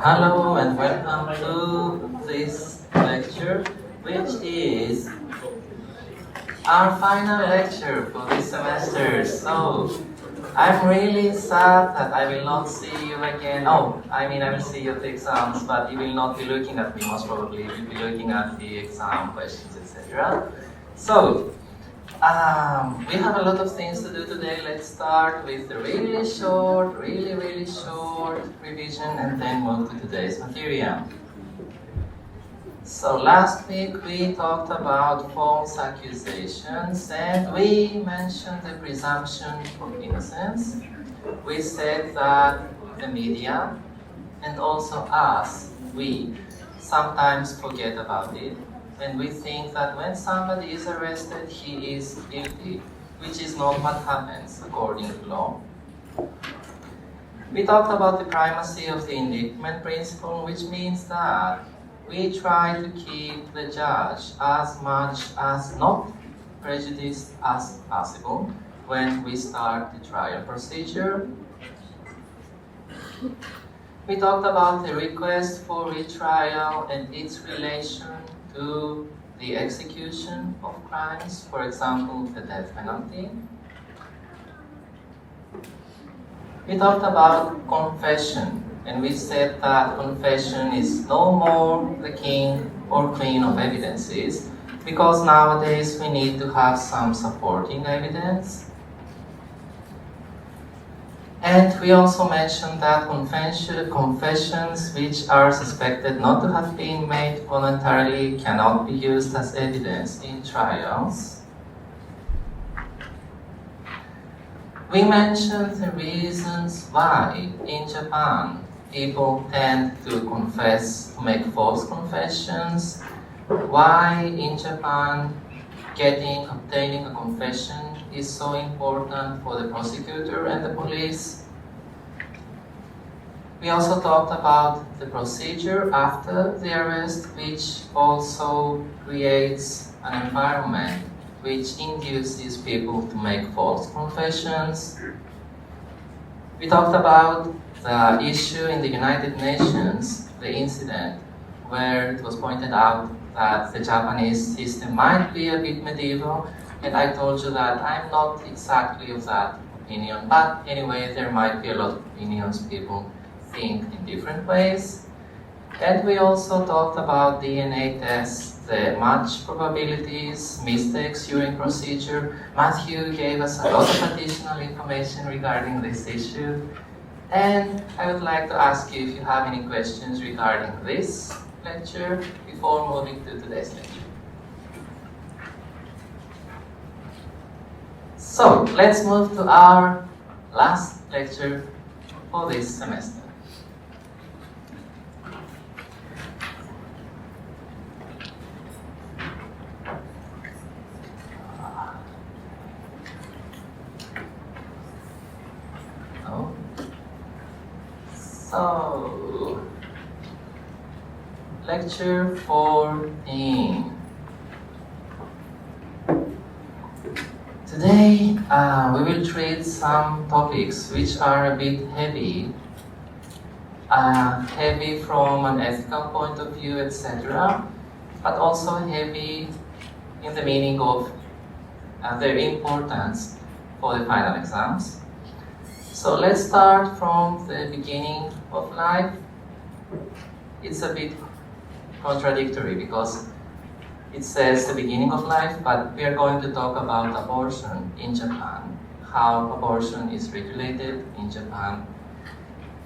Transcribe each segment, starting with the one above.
Hello and welcome to this lecture, which is our final lecture for this semester. So, I'm really sad that I will not see you again. I will see you at the exams, but you will not be looking at me most probably. You will be looking at the exam questions, etc. So, we have a lot of things to do today. Let's start with a really short revision and then move to today's material. So last week we talked about false accusations and we mentioned the presumption of innocence. We said that the media and also us, we sometimes forget about it. And we think that when somebody is arrested, he is guilty, which is not what happens according to law. We talked about the primacy of the indictment principle, which means that we try to keep the judge as much as not prejudiced as possible when we start the trial procedure. We talked about the request for retrial and its relation to the execution of crimes, for example, the death penalty. We talked about confession, and we said that confession is no more the king or queen of evidences, because nowadays we need to have some supporting evidence. And we also mentioned that confessions which are suspected not to have been made voluntarily cannot be used as evidence in trials. We mentioned the reasons why in Japan people tend to make false confessions, why in Japan obtaining a confession is so important for the prosecutor and the police. We also talked about the procedure after the arrest, which also creates an environment which induces people to make false confessions. We talked about the issue in the United Nations, the incident where it was pointed out that the Japanese system might be a bit medieval, and I told you that I'm not exactly of that opinion, but anyway, there might be a lot of opinions. People think in different ways. And we also talked about DNA tests, the match probabilities, mistakes during procedure. Matthew gave us a lot of additional information regarding this issue. And I would like to ask you if you have any questions regarding this lecture before moving to today's lecture. So, let's move to our last lecture for this semester. So, lecture 14. Today, we will treat some topics which are a bit heavy. Heavy from an ethical point of view, etc., but also heavy in the meaning of their importance for the final exams. So let's start from the beginning of life. It's a bit contradictory because it says the beginning of life, but we are going to talk about abortion in Japan, how abortion is regulated in Japan.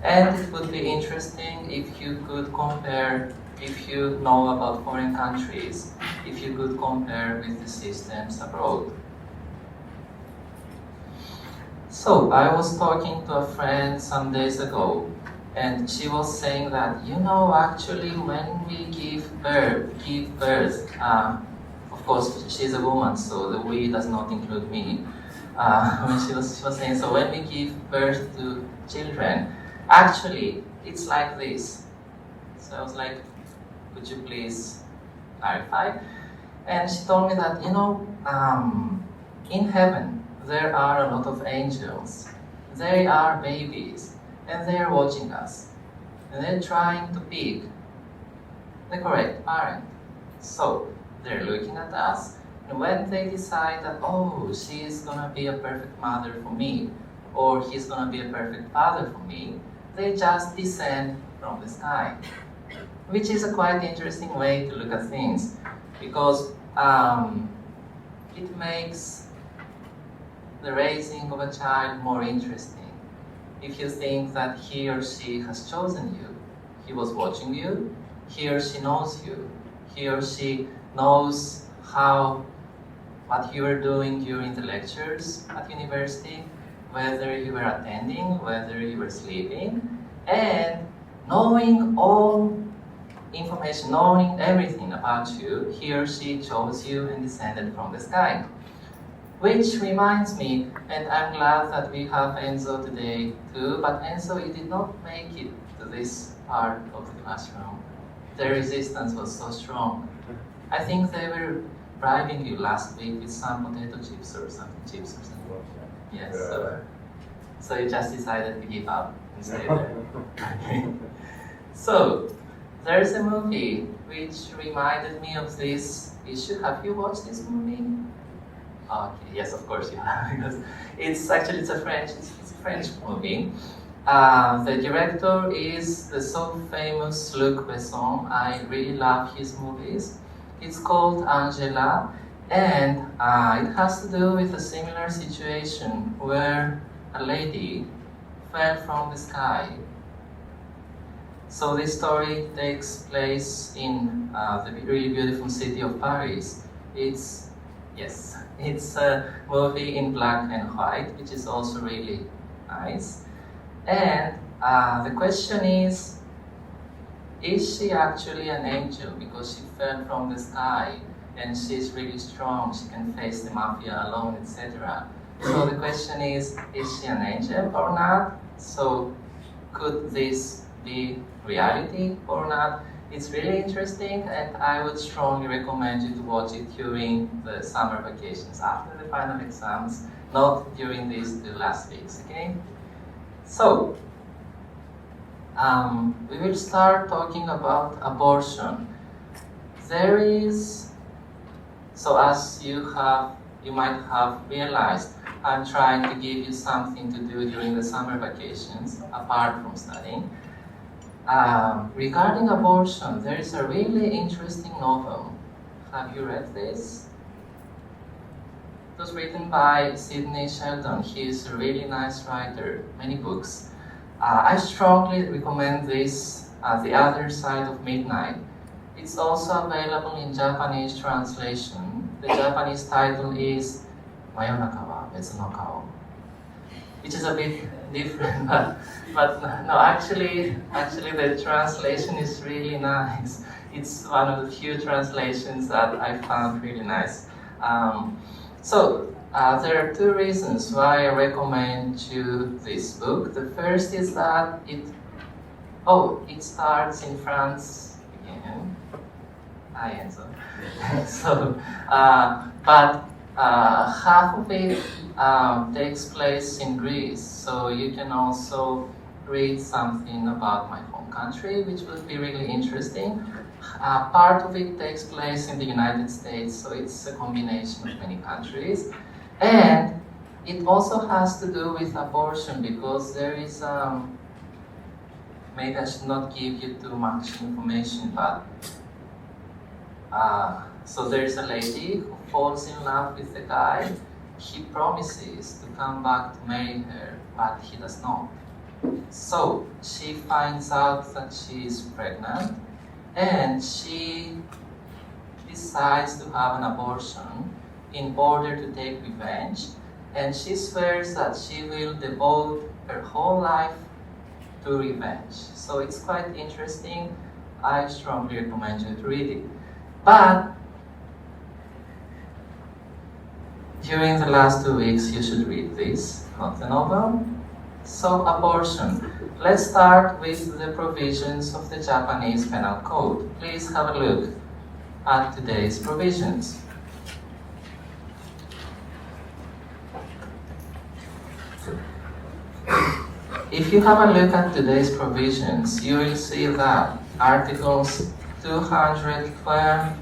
And it would be interesting if you could compare, if you know about foreign countries, if you could compare with the systems abroad. So, I was talking to a friend some days ago, and she was saying that, actually when we give birth, of course she's a woman, so the we does not include me. When she was saying, so when we give birth to children, actually it's like this. So I was like, could you please clarify? And she told me that, in heaven there are a lot of angels. They are babies, and they are watching us. and they're trying to pick the correct parent. So they're looking at us, and when they decide that, oh, she's gonna be a perfect mother for me, or he's gonna be a perfect father for me, they just descend from the sky, which is a quite interesting way to look at things, because it makes the raising of a child more interesting. If you think that he or she has chosen you, he was watching you, he or she knows you, he or she knows what you were doing during the lectures at university, whether you were attending, whether you were sleeping, and knowing all information, knowing everything about you, he or she chose you and descended from the sky. Which reminds me, and I'm glad that we have Enzo today too, but Enzo, you did not make it to this part of the classroom. The resistance was so strong. I think they were bribing you last week with some potato chips or something. Yes, so you just decided to give up and stay there. So, there's a movie which reminded me of this issue. Have you watched this movie? Okay, yes, of course you have, because it's a French movie. The director is the so famous Luc Besson. I really love his movies. It's called Angela, and it has to do with a similar situation where a lady fell from the sky. So this story takes place in the really beautiful city of Paris. It's a movie in black and white, which is also really nice. And the question is she actually an angel because she fell from the sky and she's really strong, she can face the mafia alone, etc. So the question is she an angel or not? So could this be reality or not? It's really interesting, and I would strongly recommend you to watch it during the summer vacations, after the final exams, not during these 2 last weeks, okay? So, we will start talking about abortion. So as you might have realized, I'm trying to give you something to do during the summer vacations, apart from studying. Regarding abortion, there is a really interesting novel. Have you read this? It was written by Sidney Sheldon. He is a really nice writer, many books. I strongly recommend this, The Other Side of Midnight. It's also available in Japanese translation. The Japanese title is Mayonaka wa Betsu no Kao, which is a bit different, but no, actually the translation is really nice. It's one of the few translations that I found really nice. There are 2 reasons why I recommend you this book. The first is that it starts in France again. Hi, Enzo. Half of it takes place in Greece, so you can also read something about my home country, which would be really interesting. Part of it takes place in the United States, so it's a combination of many countries. And it also has to do with abortion, because there is, maybe I should not give you too much information, but so there is a lady who falls in love with a guy. He promises to come back to marry her, but he does not. So she finds out that she is pregnant, and she decides to have an abortion in order to take revenge, and she swears that she will devote her whole life to revenge. So it's quite interesting. I strongly recommend you to read it. But during the last 2 weeks, you should read this, not the novel. So, abortion. Let's start with the provisions of the Japanese Penal Code. Please have a look at today's provisions. If you have a look at today's provisions, you will see that Articles 212,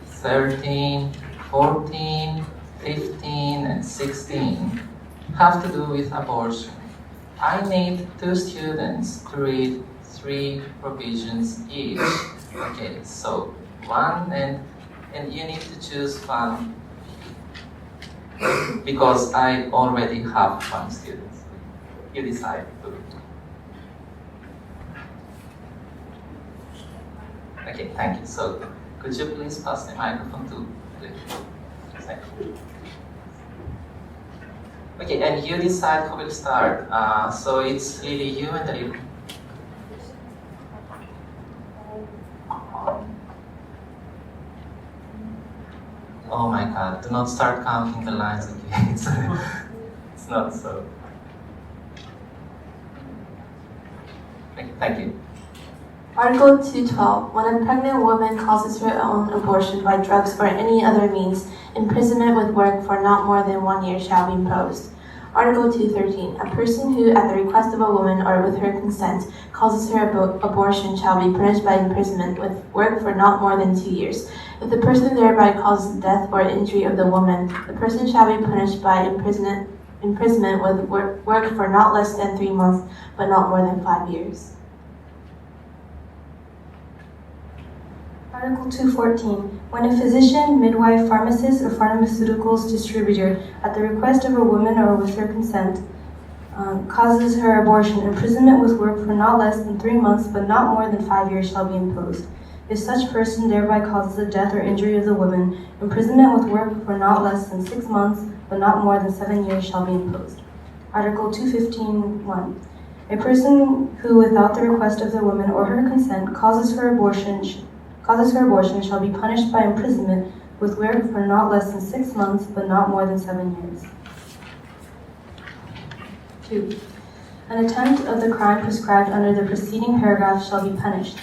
13, 14, 15, and 16 have to do with abortion. I need 2 students to read 3 provisions each. Okay, so one, and you need to choose one because I already have 1 student. You decide to. Okay, thank you. So, could you please pass the microphone to the second? Okay, and you decide who will start. So it's Lily, you and Lily. Oh my God! Do not start counting the lines again. It's not so. Okay, thank you. Article 212. When a pregnant woman causes her own abortion by drugs or any other means, imprisonment with work for not more than 1 year shall be imposed. Article 213. A person who, at the request of a woman or with her consent, causes her abortion shall be punished by imprisonment with work for not more than 2 years. If the person thereby causes the death or injury of the woman, the person shall be punished by imprisonment with work for not less than 3 months, but not more than 5 years. Article 214. When a physician, midwife, pharmacist, or pharmaceuticals distributor, at the request of a woman or with her consent, causes her abortion, imprisonment with work for not less than 3 months, but not more than 5 years shall be imposed. If such person thereby causes the death or injury of the woman, imprisonment with work for not less than 6 months, but not more than 7 years shall be imposed. Article 215.1. A person who, without the request of the woman or her consent, causes her abortion shall be punished by imprisonment with work for not less than 6 months, but not more than 7 years. 2. An attempt of the crime prescribed under the preceding paragraph shall be punished.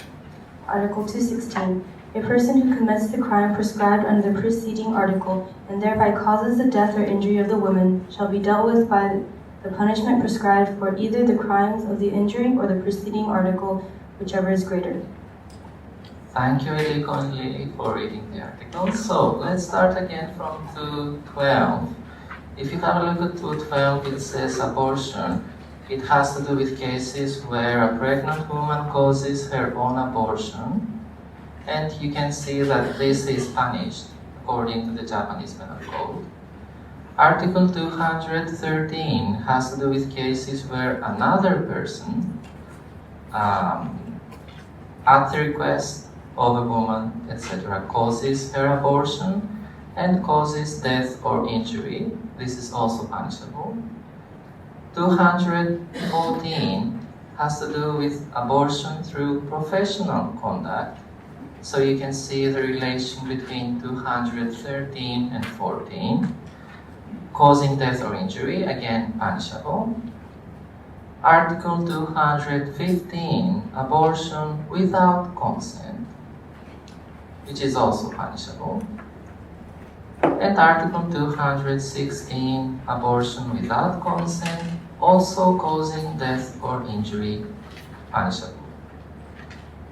Article 216. A person who commits the crime prescribed under the preceding article and thereby causes the death or injury of the woman shall be dealt with by the punishment prescribed for either the crimes of the injury or the preceding article, whichever is greater. Thank you, Eliko and Lily, for reading the article. So, let's start again from 212. If you have a look at 212, it says abortion. It has to do with cases where a pregnant woman causes her own abortion, and you can see that this is punished according to the Japanese Penal Code. Article 213 has to do with cases where another person, at the request of a woman, etc., causes her abortion and causes death or injury. This is also punishable. 214 has to do with abortion through professional conduct. So you can see the relation between 213 and 14. Causing death or injury, again punishable. Article 215, abortion without consent, which is also punishable. And Article 216, abortion without consent, also causing death or injury, punishable.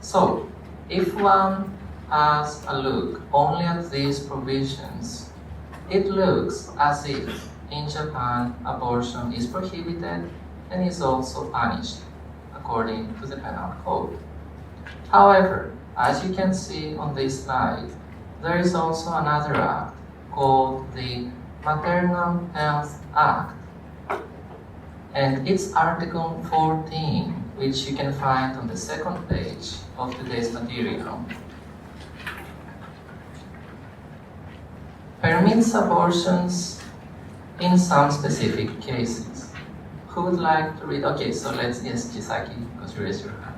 So, if one has a look only at these provisions, it looks as if in Japan abortion is prohibited and is also punished according to the Penal Code. However, as you can see on this slide, there is also another act called the Maternal Health Act, and it's Article 14, which you can find on the second page of today's material. Permits abortions in some specific cases. Who would like to read? Okay, so let's, yes, Chisaki, because you raised your hand.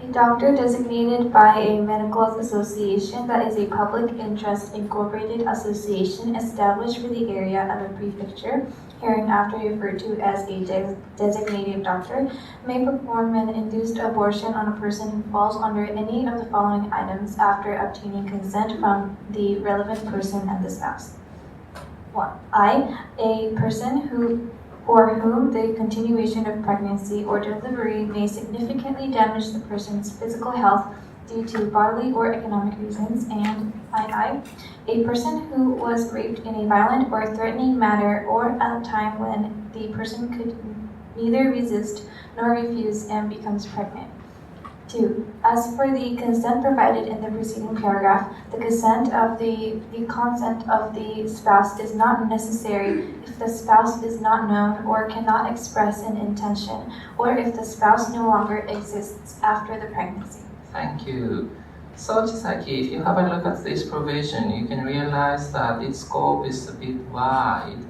A doctor designated by a medical association that is a public interest incorporated association established for the area of a prefecture, hereinafter referred to as a designated doctor, may perform an induced abortion on a person who falls under any of the following items after obtaining consent from the relevant person and the spouse. A person who or whom the continuation of pregnancy or delivery may significantly damage the person's physical health due to bodily or economic reasons, and II, a person who was raped in a violent or threatening manner or at a time when the person could neither resist nor refuse and becomes pregnant. 2. As for the consent provided in the preceding paragraph, the consent of the spouse is not necessary if the spouse is not known or cannot express an intention, or if the spouse no longer exists after the pregnancy. Thank you. So, Chisaki, if you have a look at this provision, you can realize that its scope is a bit wide,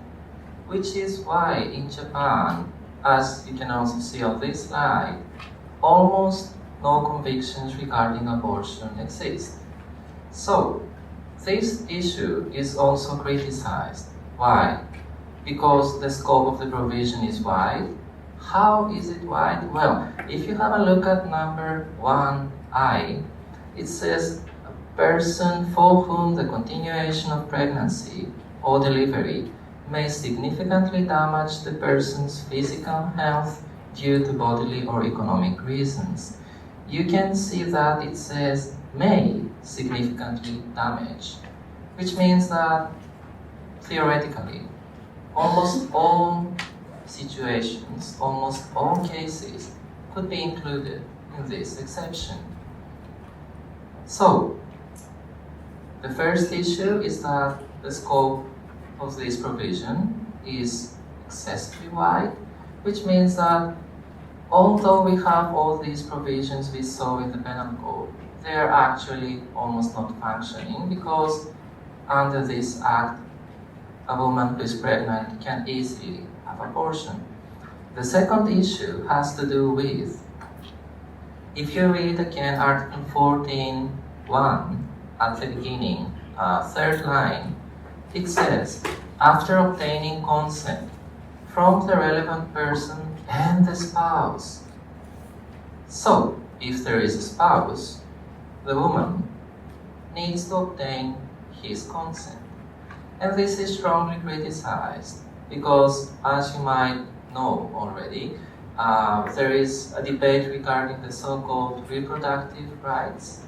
which is why in Japan, as you can also see on this slide, almost no convictions regarding abortion exist. So, this issue is also criticized. Why? Because the scope of the provision is wide. How is it wide? Well, if you have a look at number 1I, it says a person for whom the continuation of pregnancy or delivery may significantly damage the person's physical health due to bodily or economic reasons. You can see that it says may significantly damage, which means that theoretically, almost all situations, almost all cases could be included in this exception. So, the first issue is that the scope of this provision is excessively wide, which means that although we have all these provisions we saw in the penal code, they are actually almost not functioning because under this act, a woman who is pregnant can easily have abortion. The second issue has to do with, if you read again Article 14.1 at the beginning, third line, it says, after obtaining consent from the relevant person and the spouse. So, if there is a spouse, the woman needs to obtain his consent. And this is strongly criticized because, as you might know already, there is a debate regarding the so-called reproductive rights.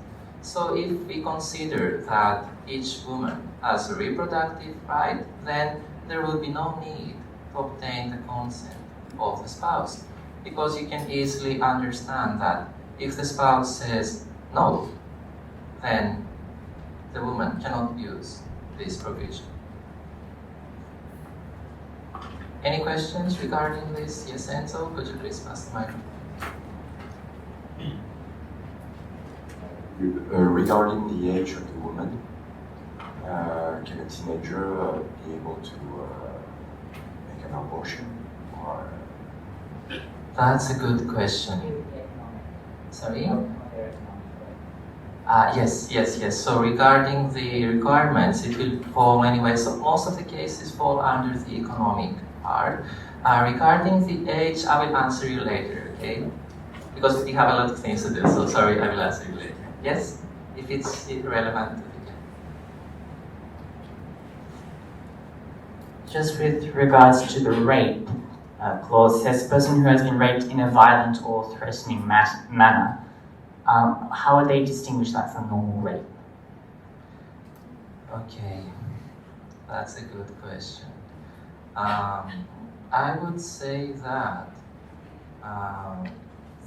So if we consider that each woman has a reproductive right, then there will be no need to obtain the consent of the spouse, because you can easily understand that if the spouse says no, then the woman cannot use this provision. Any questions regarding this? Yes, Enzo, could you please pass the microphone? Regarding the age of the woman, can a teenager be able to make an abortion? Or That's a good question. Sorry? Yes. So regarding the requirements, it will fall anyway. So most of the cases fall under the economic part. Regarding the age, I will answer you later, okay? Because we have a lot of things to do, so sorry, I will answer you later. Yes? If it's relevant. Just with regards to the rape clause, says a person who has been raped in a violent or threatening manner. How would they distinguish that from normal rape? Okay, that's a good question. I would say that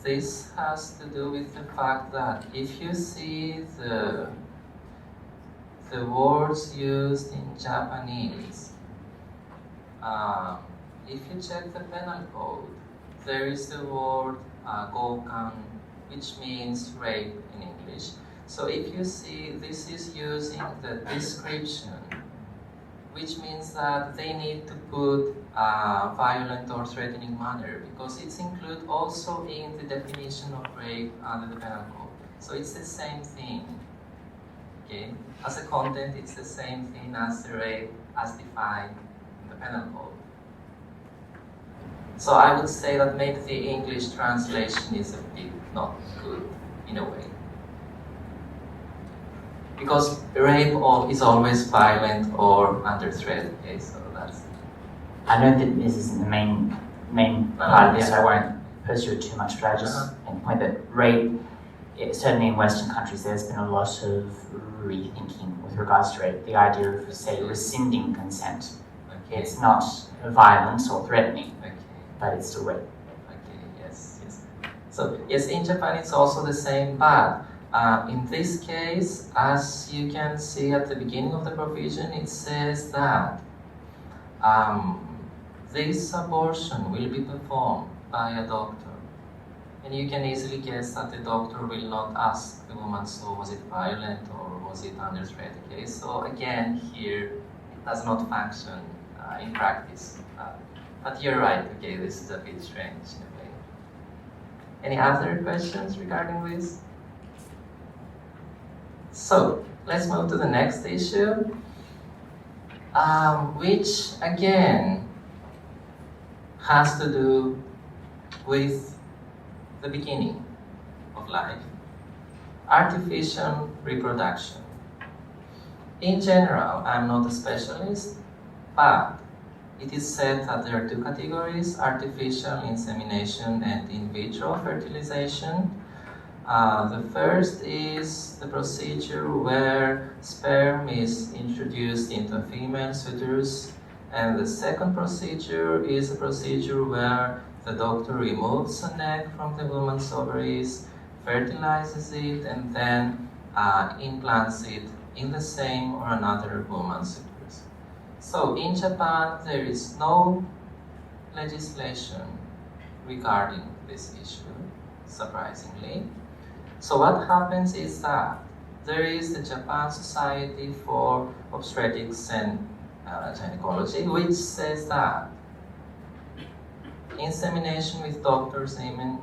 this has to do with the fact that if you see the words used in Japanese, if you check the penal code, there is the word gokan, which means rape in English. So if you see, this is using the description, which means that they need to put violent or threatening manner, because it's included also in the definition of rape under the penal code. So it's the same thing. Okay? As a content, it's the same thing as the rape as defined in the penal code. So I would say that maybe the English translation is a bit not good in a way. because rape is always violent or under threat. Okay, so that's. I know that this isn't the main part of this, so I won't pursue it too much, but I just make the point that rape, certainly in Western countries, there's been a lot of rethinking with regards to rape. The idea of, say, rescinding consent. Okay. It's not violence or threatening, Okay. but it's still rape. Okay. Yes. Yes. So yes, in Japan it's also the same, but in this case, as you can see at the beginning of the provision, it says that this abortion will be performed by a doctor. And you can easily guess that the doctor will not ask the woman, so was it violent or was it under threat? Okay, so again, here it does not function in practice. But you're right, okay, this is a bit strange in a way. Any other questions regarding this? So, let's move to the next issue, which again has to do with the beginning of life. Artificial reproduction. In general, I'm not a specialist, but it is said that there are two categories: artificial insemination and in vitro fertilization. The first is the procedure where sperm is introduced into a female's uterus, and the second procedure is a procedure where the doctor removes an egg from the woman's ovaries, fertilizes it, and then implants it in the same or another woman's uterus. So in Japan, there is no legislation regarding this issue, surprisingly. So what happens is that there is the Japan Society for Obstetrics and Gynecology, which says that insemination with donor semen,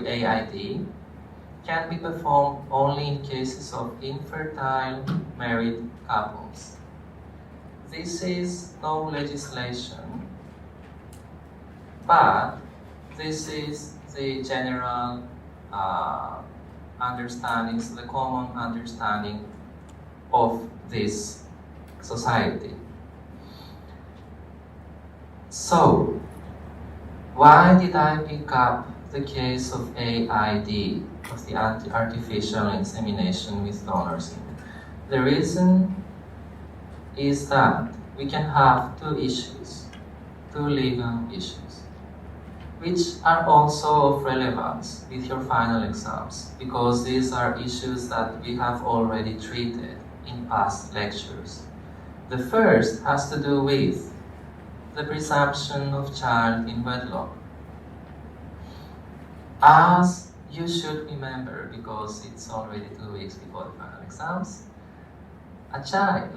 AID, can be performed only in cases of infertile married couples. This is no legislation, but this is the general understanding, so the common understanding of this society. So, why did I pick up the case of AID, of the artificial insemination with donor semen? The reason is that we can have two legal issues, which are also of relevance with your final exams, because these are issues that we have already treated in past lectures. The first has to do with the presumption of child in wedlock. As you should remember, because it's already 2 weeks before the final exams, a child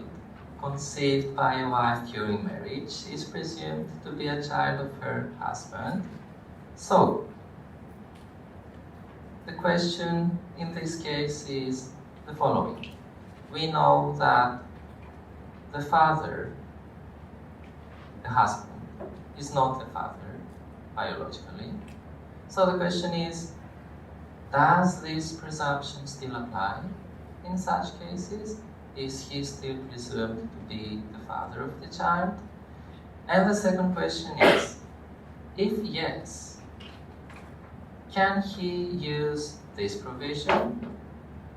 conceived by a wife during marriage is presumed to be a child of her husband. So, the question in this case is the following. We know that the father, the husband, is not the father biologically. So the question is, does this presumption still apply in such cases? Is he still presumed to be the father of the child? And the second question is, if yes, can he use this provision,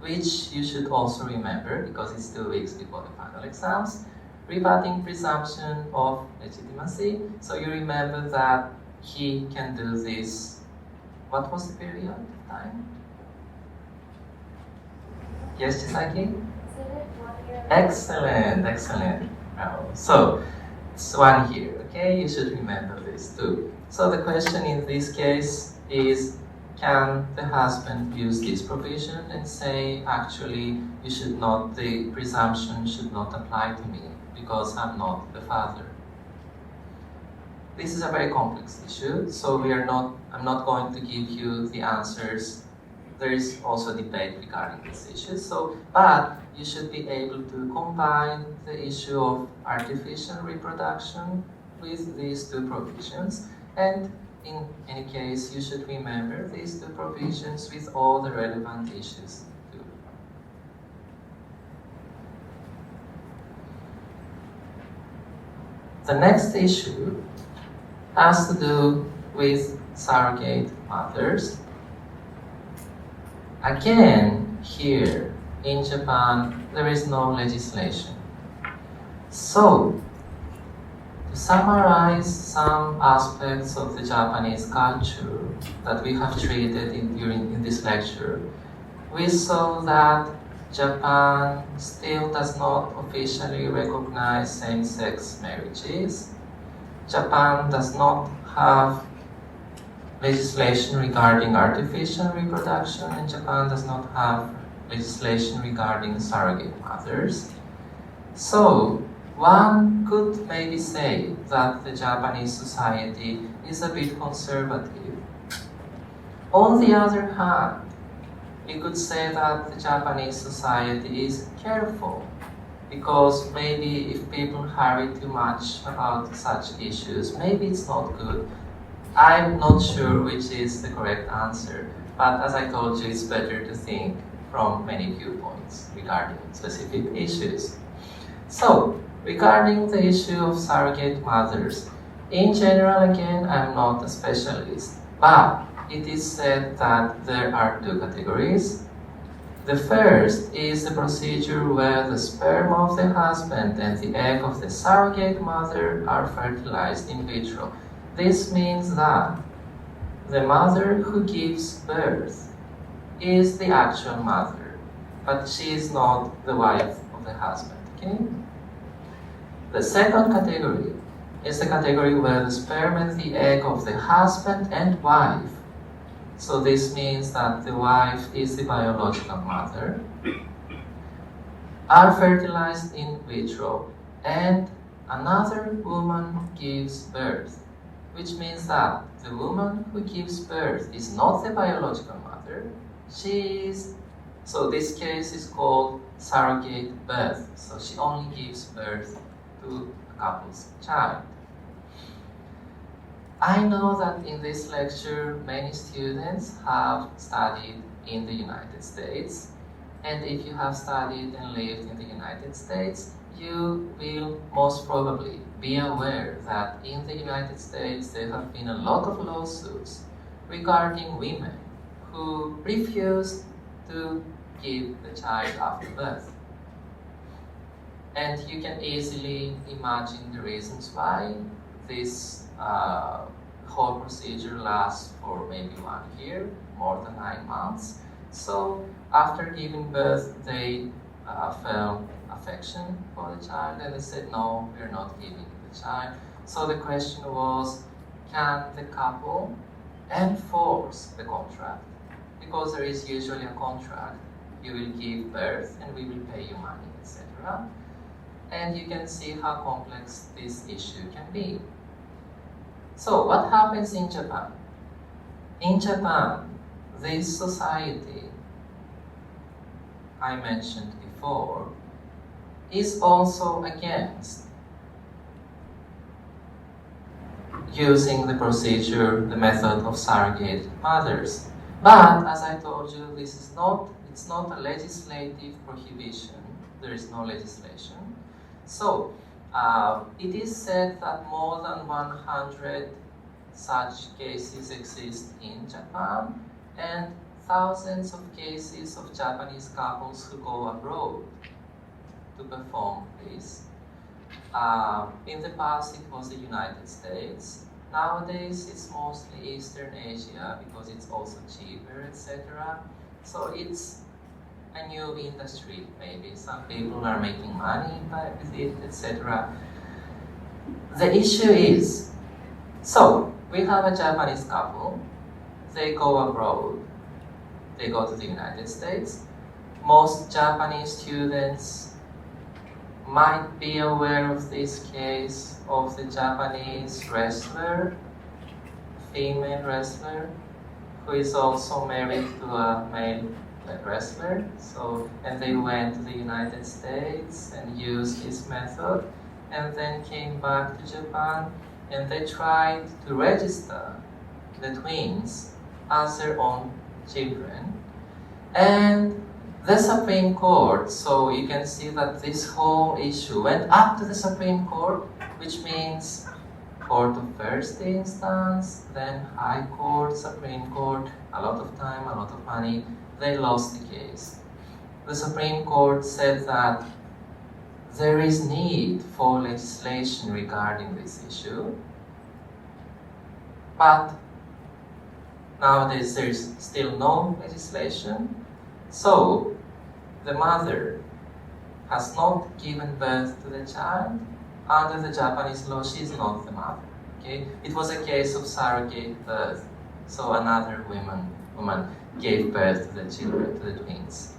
which you should also remember because it's 2 weeks before the final exams, rebutting presumption of legitimacy. So you remember that he can do this. What was the period of time? Yes, Chisaki? Excellent, excellent. So, it's 1 year, okay? You should remember this too. So the question in this case is, can the husband use this provision and say, actually, the presumption should not apply to me because I'm not the father? This is a very complex issue, so I'm not going to give you the answers. There is also debate regarding this issue, but you should be able to combine the issue of artificial reproduction with these two provisions, and in any case, you should remember these two provisions with all the relevant issues too. The next issue has to do with surrogate mothers. Again, here in Japan, there is no legislation. So, to summarize some aspects of the Japanese culture that we have treated in this lecture, we saw that Japan still does not officially recognize same-sex marriages. Japan does not have legislation regarding artificial reproduction, and Japan does not have legislation regarding surrogate mothers. So, one could maybe say that the Japanese society is a bit conservative. On the other hand, we could say that the Japanese society is careful, because maybe if people hurry too much about such issues, maybe it's not good. I'm not sure which is the correct answer, but as I told you, it's better to think from many viewpoints regarding specific issues. So, regarding the issue of surrogate mothers, in general, again, I'm not a specialist, but it is said that there are two categories. The first is the procedure where the sperm of the husband and the egg of the surrogate mother are fertilized in vitro. This means that the mother who gives birth is the actual mother, but she is not the wife of the husband. Okay? The second category is the category where the sperm and the egg of the husband and wife, so this means that the wife is the biological mother, are fertilized in vitro, and another woman gives birth, which means that the woman who gives birth is not the biological mother, so this case is called surrogate birth, so she only gives birth to a couple's child. I know that in this lecture many students have studied in the United States, and if you have studied and lived in the United States, you will most probably be aware that in the United States there have been a lot of lawsuits regarding women who refuse to give the child after birth. And you can easily imagine the reasons why. This whole procedure lasts for maybe 1 year, more than 9 months. So after giving birth, they felt affection for the child, and they said, no, we're not giving the child. So the question was, can the couple enforce the contract? Because there is usually a contract. You will give birth and we will pay you money, etc. And you can see how complex this issue can be. So what happens in Japan? In Japan, this society I mentioned before is also against using the procedure, the method of surrogate mothers. But as I told you, it's not a legislative prohibition. There is no legislation. So it is said that more than 100 such cases exist in Japan, and thousands of cases of Japanese couples who go abroad to perform this. In the past it was the United States. Nowadays it's mostly Eastern Asia because it's also cheaper, etc. So it's a new industry, maybe. Some people are making money with it, etc. The issue is, so we have a Japanese couple, they go abroad, they go to the United States. Most Japanese students might be aware of this case of the Japanese wrestler, female wrestler, who is also married to a male wrestler. And they went to the United States and used this method, and then came back to Japan, and they tried to register the twins as their own children. And the Supreme Court, so you can see that this whole issue went up to the Supreme Court, which means Court of First Instance, then High Court, Supreme Court, a lot of time, a lot of money, they lost the case. The Supreme Court said that there is need for legislation regarding this issue, but nowadays there is still no legislation, so the mother has not given birth to the child. Under the Japanese law, she is not the mother. Okay? It was a case of surrogate birth, so another woman gave birth to the children, to the twins.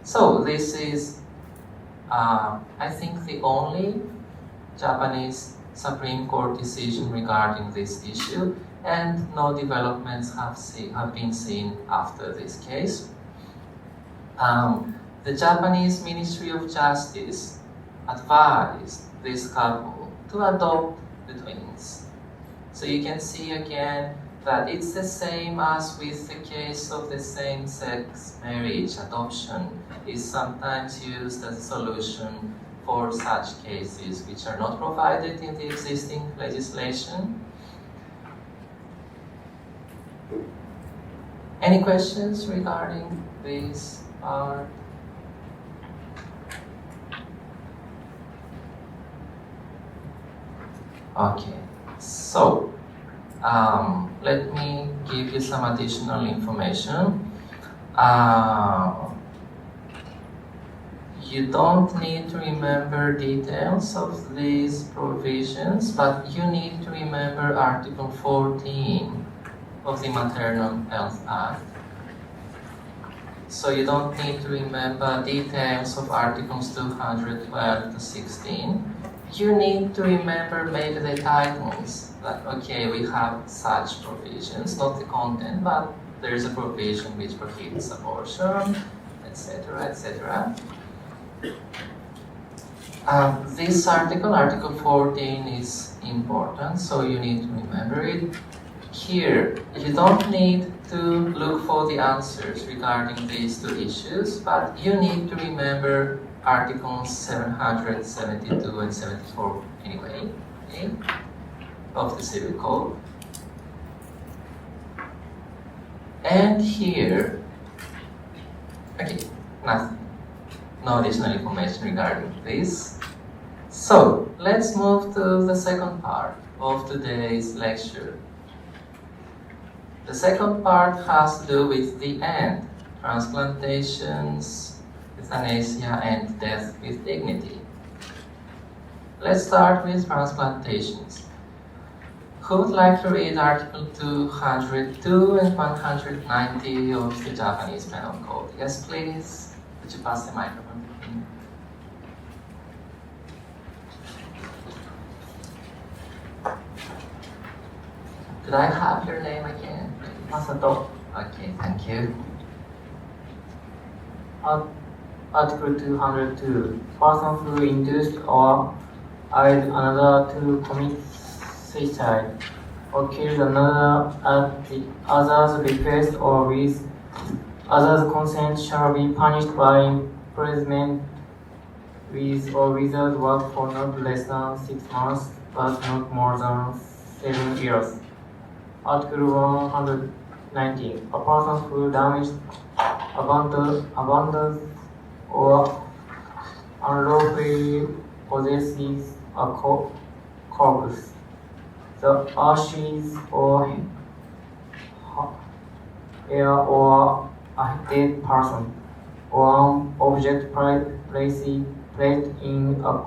So this is, I think, the only Japanese Supreme Court decision regarding this issue, and no developments have been seen after this case. The Japanese Ministry of Justice advised this couple to adopt the twins. So you can see again that it's the same as with the case of the same-sex marriage. Adoption is sometimes used as a solution for such cases which are not provided in the existing legislation. Any questions regarding this part? Okay, so let me give you some additional information. You don't need to remember details of these provisions, but you need to remember Article 14 of the Maternal Health Act. So you don't need to remember details of Articles 212 to 16. You need to remember maybe the titles, that okay, we have such provisions, not the content, but there is a provision which prohibits abortion, etc., etc. This article, Article 14, is important, so you need to remember it. Here, you don't need to look for the answers regarding these two issues, but you need to remember Articles 772 and 74 anyway, okay, of the Civil Code. And here, okay, nothing. No additional information regarding this. So, let's move to the second part of today's lecture. The second part has to do with the end, transplantations, euthanasia, and death with dignity. Let's start with transplantations. Who would like to read Article 202 and 190 of the Japanese Penal Code? Yes, please. Would you pass the microphone to me? Could I have your name again? Masato. Okay, thank you. Article 202. Person who induced or aided another to commit suicide or killed another at the other's request or with other's consent shall be punished by imprisonment with or without work for not less than 6 months but not more than 7 years. Article 190. A person who damaged, abandons, or unlawfully possesses a corpse, the ashes or hair or a dead person, or an object placed in a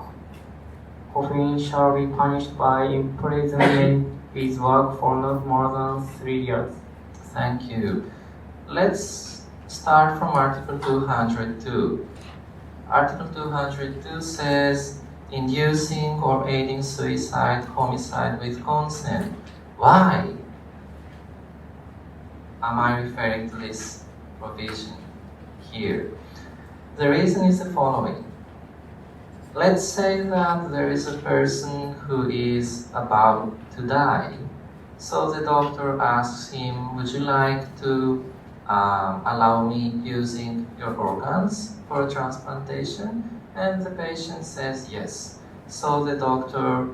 coffin shall be punished by imprisonment with work for not more than 3 years. Thank you. Let's start from Article 202. Article 202 says inducing or aiding suicide, homicide with consent. Why am I referring to this provision here? The reason is the following. Let's say that there is a person who is about to die. So the doctor asks him, would you like to allow me using your organs for a transplantation? And the patient says yes. So the doctor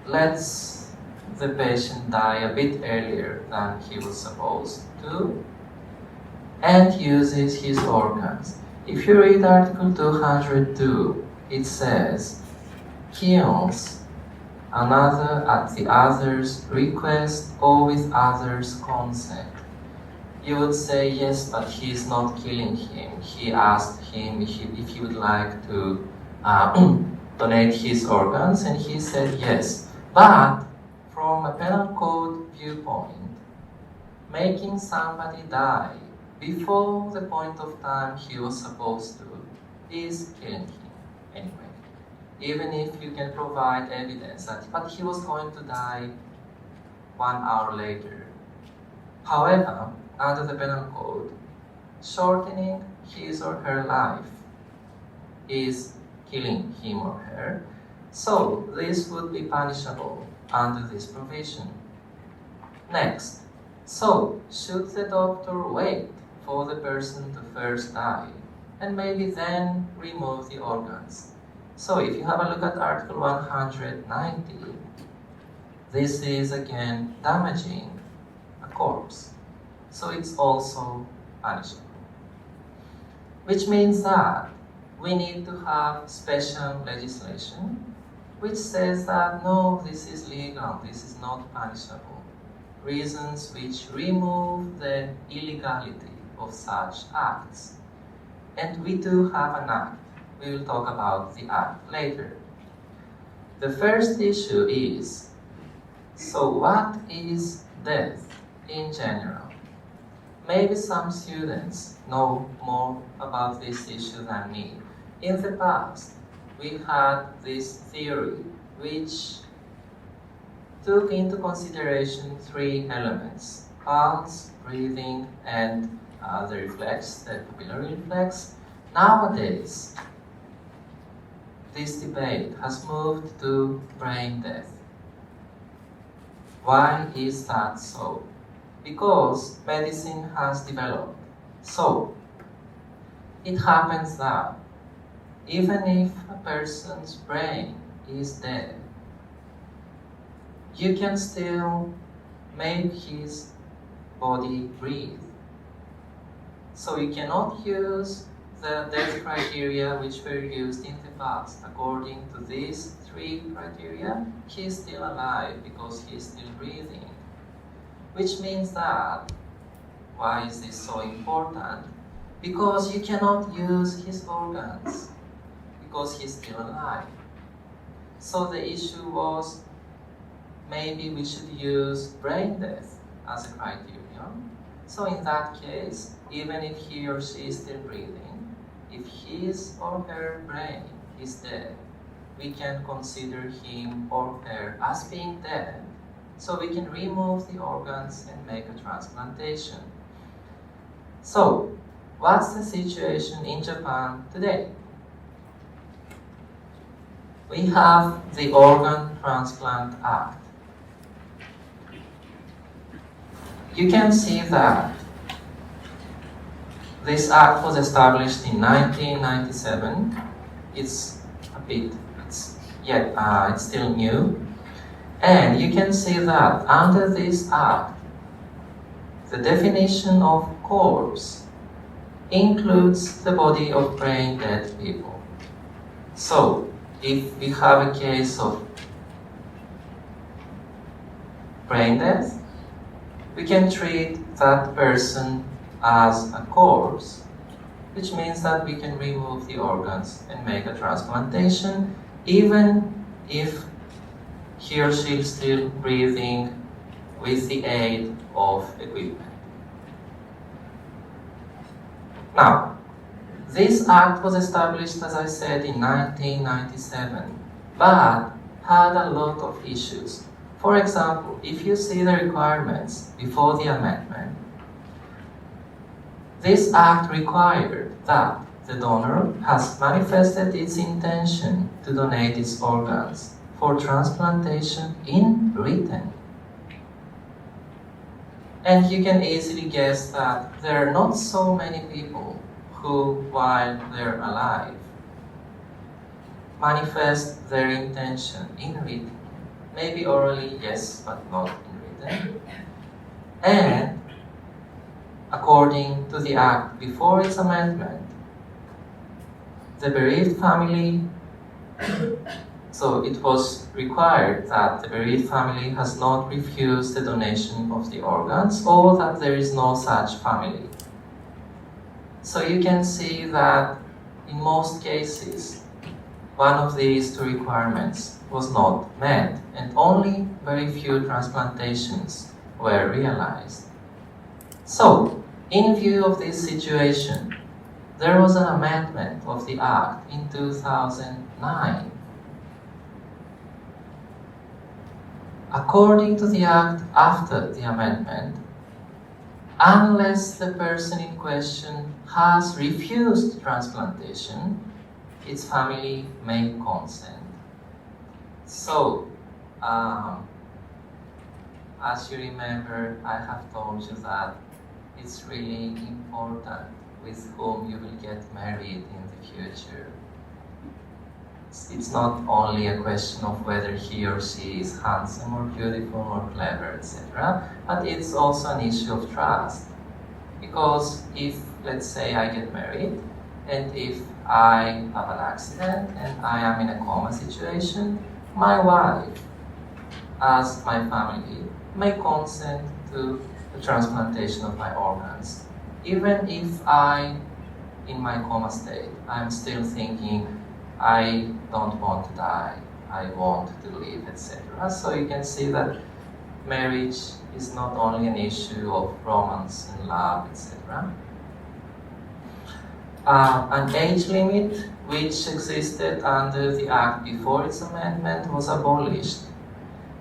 lets the patient die a bit earlier than he was supposed to and uses his organs. If you read Article 202, it says, kills another at the other's request or with other's consent. You would say, yes, but he's not killing him. He asked him if he would like to donate his organs, and he said yes. But from a penal code viewpoint, making somebody die before the point of time he was supposed to is killing him anyway. Even if you can provide evidence that, but he was going to die 1 hour later. However, under the penal code, shortening his or her life is killing him or her. So this would be punishable under this provision. Next, so should the doctor wait for the person to first die and maybe then remove the organs? So if you have a look at Article 190, this is again damaging a corpse. So it's also punishable. Which means that we need to have special legislation which says that no, this is legal, this is not punishable. Reasons which remove the illegality of such acts. And we do have an act. We will talk about the act later. The first issue is, so what is death in general? Maybe some students know more about this issue than me. In the past, we had this theory which took into consideration 3 elements: pulse, breathing, and the reflex, the pupillary reflex. Nowadays, this debate has moved to brain death. Why is that so? Because medicine has developed. So, it happens that even if a person's brain is dead, you can still make his body breathe. So you cannot use the death criteria which were used in the past. According to these 3 criteria, he is still alive because he is still breathing. Which means that, why is this so important? Because you cannot use his organs, because he's still alive. So the issue was, maybe we should use brain death as a criterion. So in that case, even if he or she is still breathing, if his or her brain is dead, we can consider him or her as being dead, so we can remove the organs and make a transplantation. So, what's the situation in Japan today? We have the Organ Transplant Act. You can see that this act was established in 1997. It's still new. And you can see that under this act, the definition of corpse includes the body of brain dead people. So, if we have a case of brain death, we can treat that person as a corpse, which means that we can remove the organs and make a transplantation, even if he or she is still breathing with the aid of equipment. Now, this act was established, as I said, in 1997, but had a lot of issues. For example, if you see the requirements before the amendment, this act required that the donor has manifested its intention to donate its organs for transplantation in written. And you can easily guess that there are not so many people who, while they're alive, manifest their intention in written. Maybe orally, yes, but not in written. And according to the act before its amendment, the bereaved family, so it was required that the bereaved family has not refused the donation of the organs, or that there is no such family. So you can see that in most cases, one of these two requirements was not met, and only very few transplantations were realized. So, in view of this situation, there was an amendment of the Act in 2009. According to the Act, after the amendment, unless the person in question has refused transplantation, its family may consent. So, as you remember, I have told you that it's really important with whom you will get married in the future. It's not only a question of whether he or she is handsome or beautiful or clever, etc., but it's also an issue of trust. Because if, let's say, I get married, and if I have an accident and I am in a coma situation, my wife, as my family, may consent to the transplantation of my organs. Even if I, in my coma state, I'm still thinking, I don't want to die, I want to live, etc. So you can see that marriage is not only an issue of romance and love, etc. An age limit which existed under the Act before its amendment was abolished.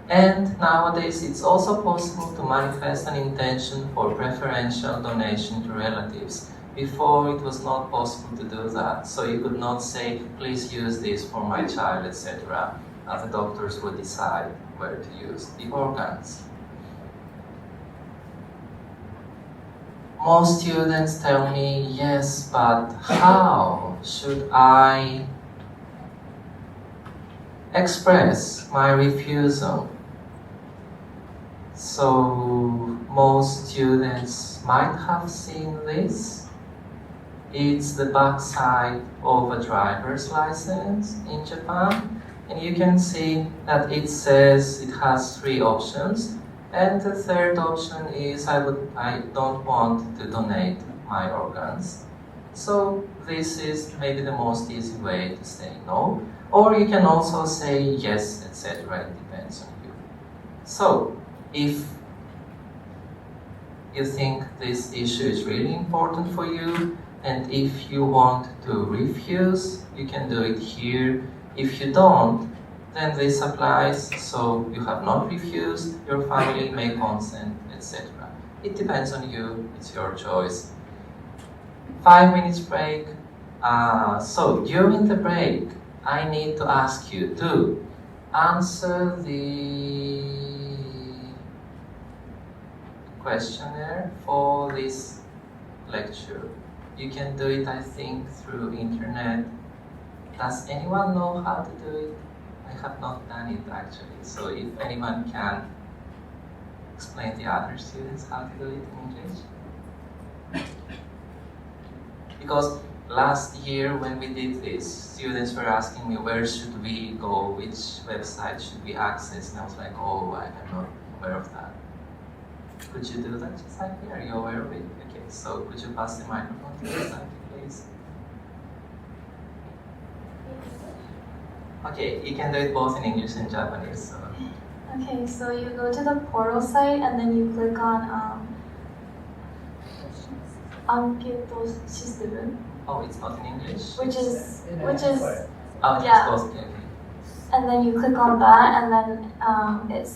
And nowadays it's also possible to manifest an intention for preferential donation to relatives. Before it was not possible to do that, so you could not say, please use this for my child, etc. The doctors would decide where to use the organs. Most students tell me, yes, but how should I express my refusal? So most students might have seen this. It's the backside of a driver's license in Japan, and you can see that it says it has 3 options, and the third option is I don't want to donate my organs. So this is maybe the most easy way to say no, or you can also say yes, etc. It depends on you. So if you think this issue is really important for you, and if you want to refuse, you can do it here. If you don't, then this applies, so you have not refused, your family may consent, etc. It depends on you, it's your choice. 5 minutes break. So during the break, I need to ask you to answer the questionnaire for this lecture. You can do it, I think, through internet. Does anyone know how to do it? I have not done it actually. So if anyone can explain to the other students how to do it in English. Because last year when we did this, students were asking me where should we go, which website should we access, and I was like, oh, I'm not aware of that. Could you do that, Chisaki? Are you aware of it? Okay, so could you pass the microphone to Chisaki, please? Okay, you can do it both in English and Japanese. So. Okay, so you go to the portal site and then you click on Anketo system, Oh, it's not in English? which is Oh, yeah. it's both, okay. And then you click on that, and then it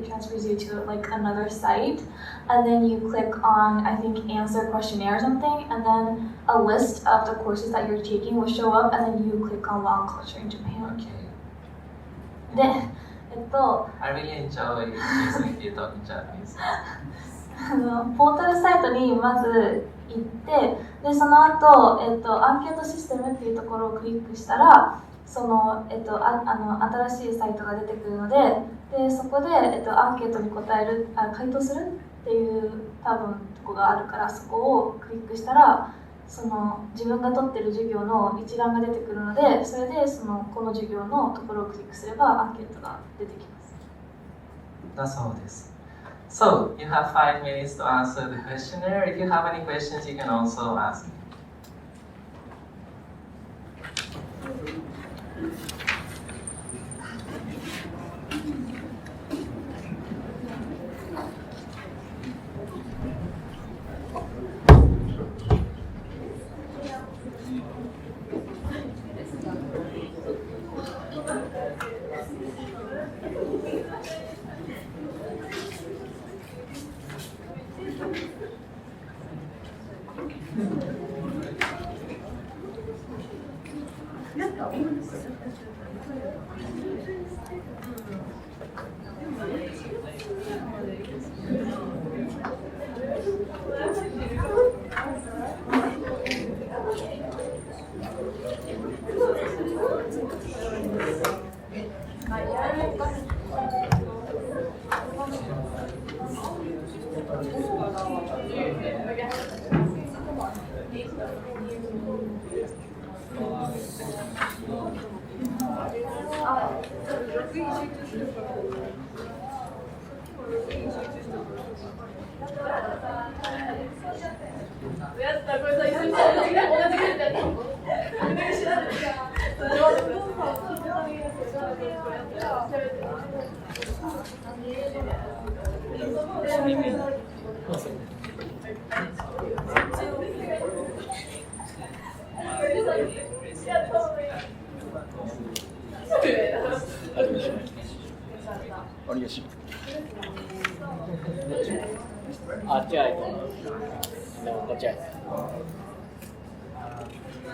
transfers you to like another site, and then you click on, I think, answer questionnaire or something, and then a list of the courses that you're taking will show up, and then you click on Long Culture in Japan. Okay. で、I really enjoy listening to you talk in Japanese. ポータルサイトにまず行って、でその後、アンケートシステムっていうところをクリックしたら、その、新しいサイトが出てくるので、そこで、アンケートに回答するっていう多分とこがあるから、そこをクリックしたらその自分が取ってる授業の一覧が出てくるので、それでこの授業のところをクリックすればアンケートが出てきます。That's all this. So, you have 5 minutes to answer the questionnaire. If you have any questions, you can also ask.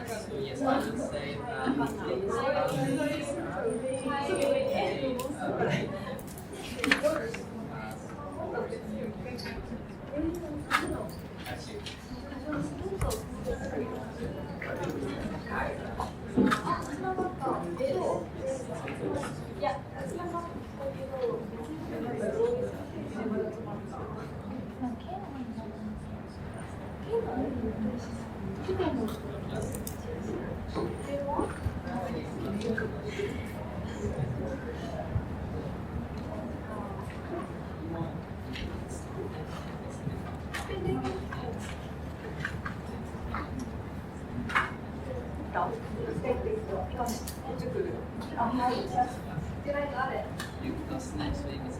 So yes, I would say next week is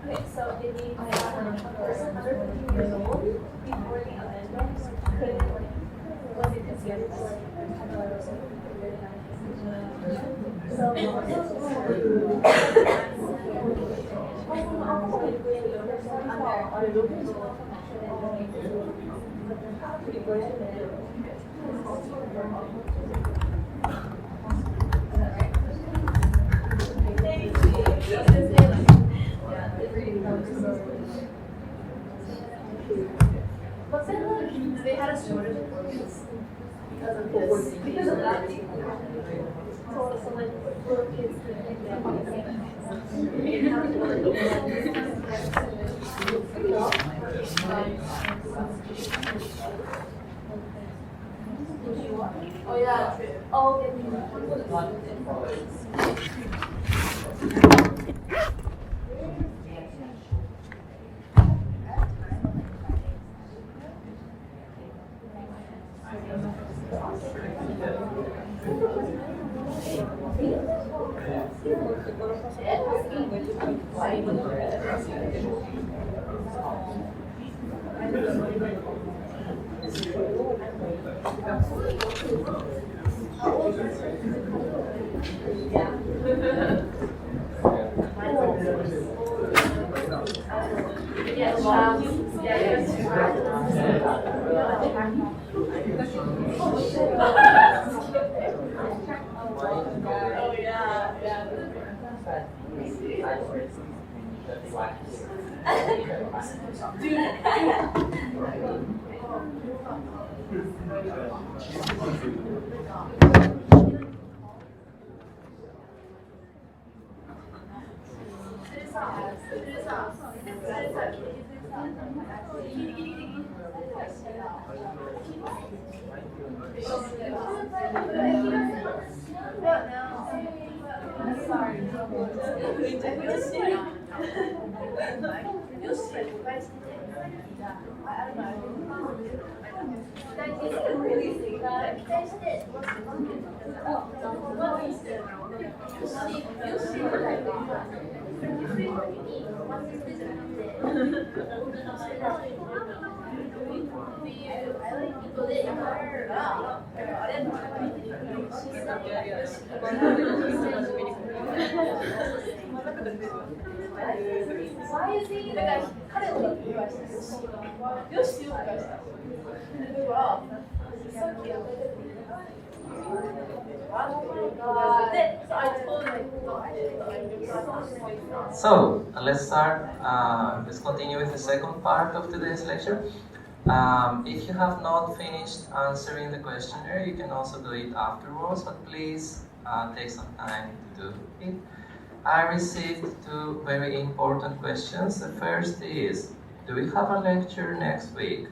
Okay, so they need a person under 50 years old before the amendment was it considered But then they had a shortage of workers because of this. Because of that. So like little kids Oh yeah. Oh, So let's start. Let's continue with the second part of today's lecture. If you have not finished answering the questionnaire, you can also do it afterwards, but please take some time to do it. I received two very important questions. The first is, do we have a lecture next week?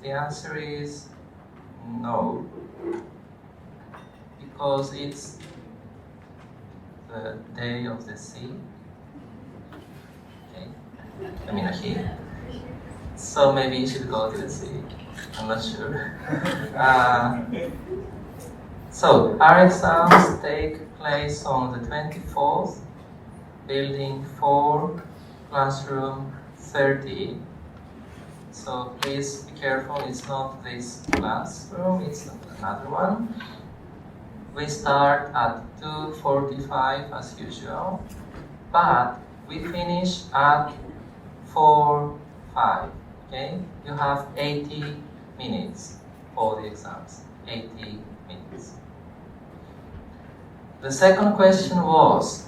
The answer is no, because it's the day of the sea. Okay, I mean here. So maybe you should go to the sea. I'm not sure. So our exams take place on the 24th, building 4, classroom 30. So please be careful, it's not this classroom, it's another one. We start at 2:45 as usual, but we finish at 4:05. Okay, you have 80 minutes for the exams. 80 minutes. The second question was,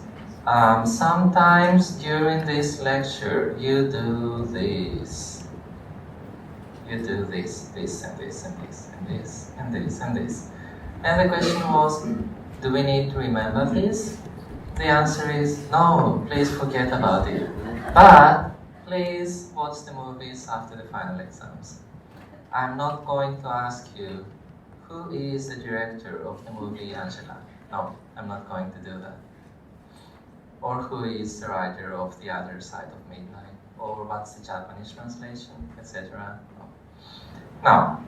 sometimes during this lecture you do this. You do this, this, and this, and this, and this, and this, and this. And the question was, do we need to remember this? The answer is no, please forget about it. But please watch the movies after the final exams. I'm not going to ask you who is the director of the movie Angela. No, I'm not going to do that. Or who is the writer of The Other Side of Midnight, or what's the Japanese translation, etc. No. Now,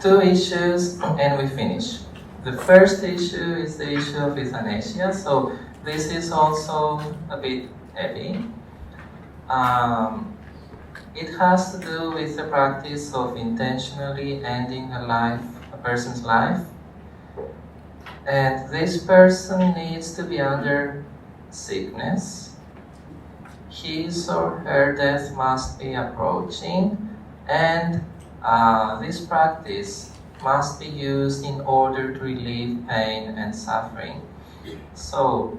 2 issues and we finish. The first issue is the issue of euthanasia, so this is also a bit heavy. It has to do with the practice of intentionally ending a person's life. And this person needs to be under sickness. His or her death must be approaching, and this practice must be used in order to relieve pain and suffering. So,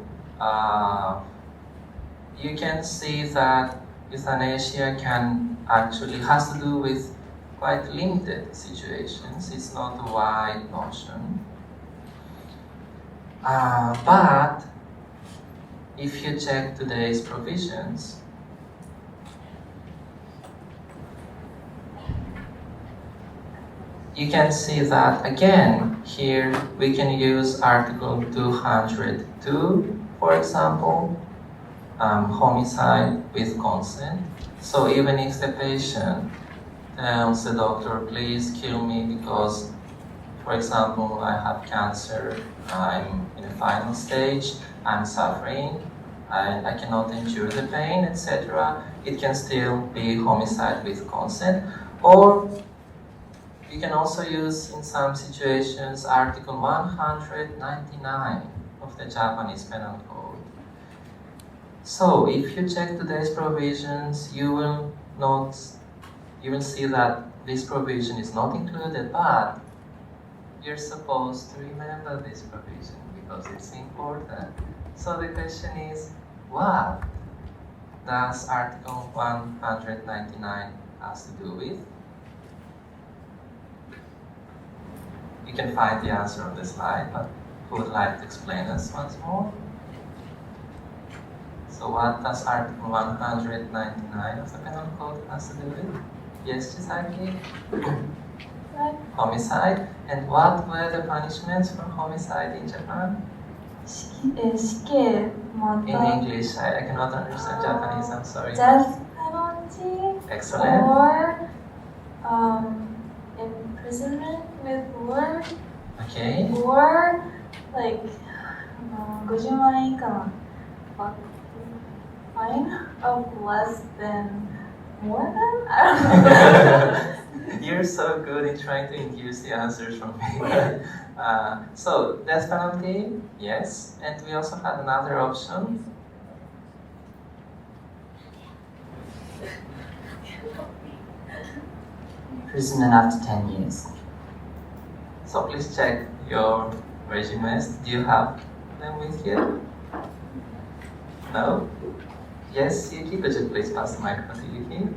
you can see that euthanasia has to do with quite limited situations. It's not a wide notion. But if you check today's provisions, you can see that again here we can use Article 202, for example, homicide with consent. So even if the patient tells the doctor, please kill me because, for example, I have cancer, I'm in a final stage, I'm suffering, I cannot endure the pain, etc., it can still be homicide with consent. Or you can also use, in some situations, Article 199 of the Japanese Penal Code. So, if you check today's provisions, you will see that this provision is not included, but you're supposed to remember this provision because it's important. So the question is, what does Article 199 has to do with? You can find the answer on the slide, but who would like to explain us once more? So what does Article 199 of the Penal Code has to do with? Yes, Chisaki? Homicide. And what were the punishments for homicide in Japan? 死刑ま In た English, I cannot understand Japanese, I'm sorry. death penalty Excellent. or imprisonment with war Okay. or like 50万円以下の fine of less than more than? I don't know. You're so good in trying to induce the answers from me. So, death penalty, yes. And we also had another option. Imprisonment after 10 years. So please check your resumes. Do you have them with you? No? Yes, Yuki, could you please pass the microphone to Yuki?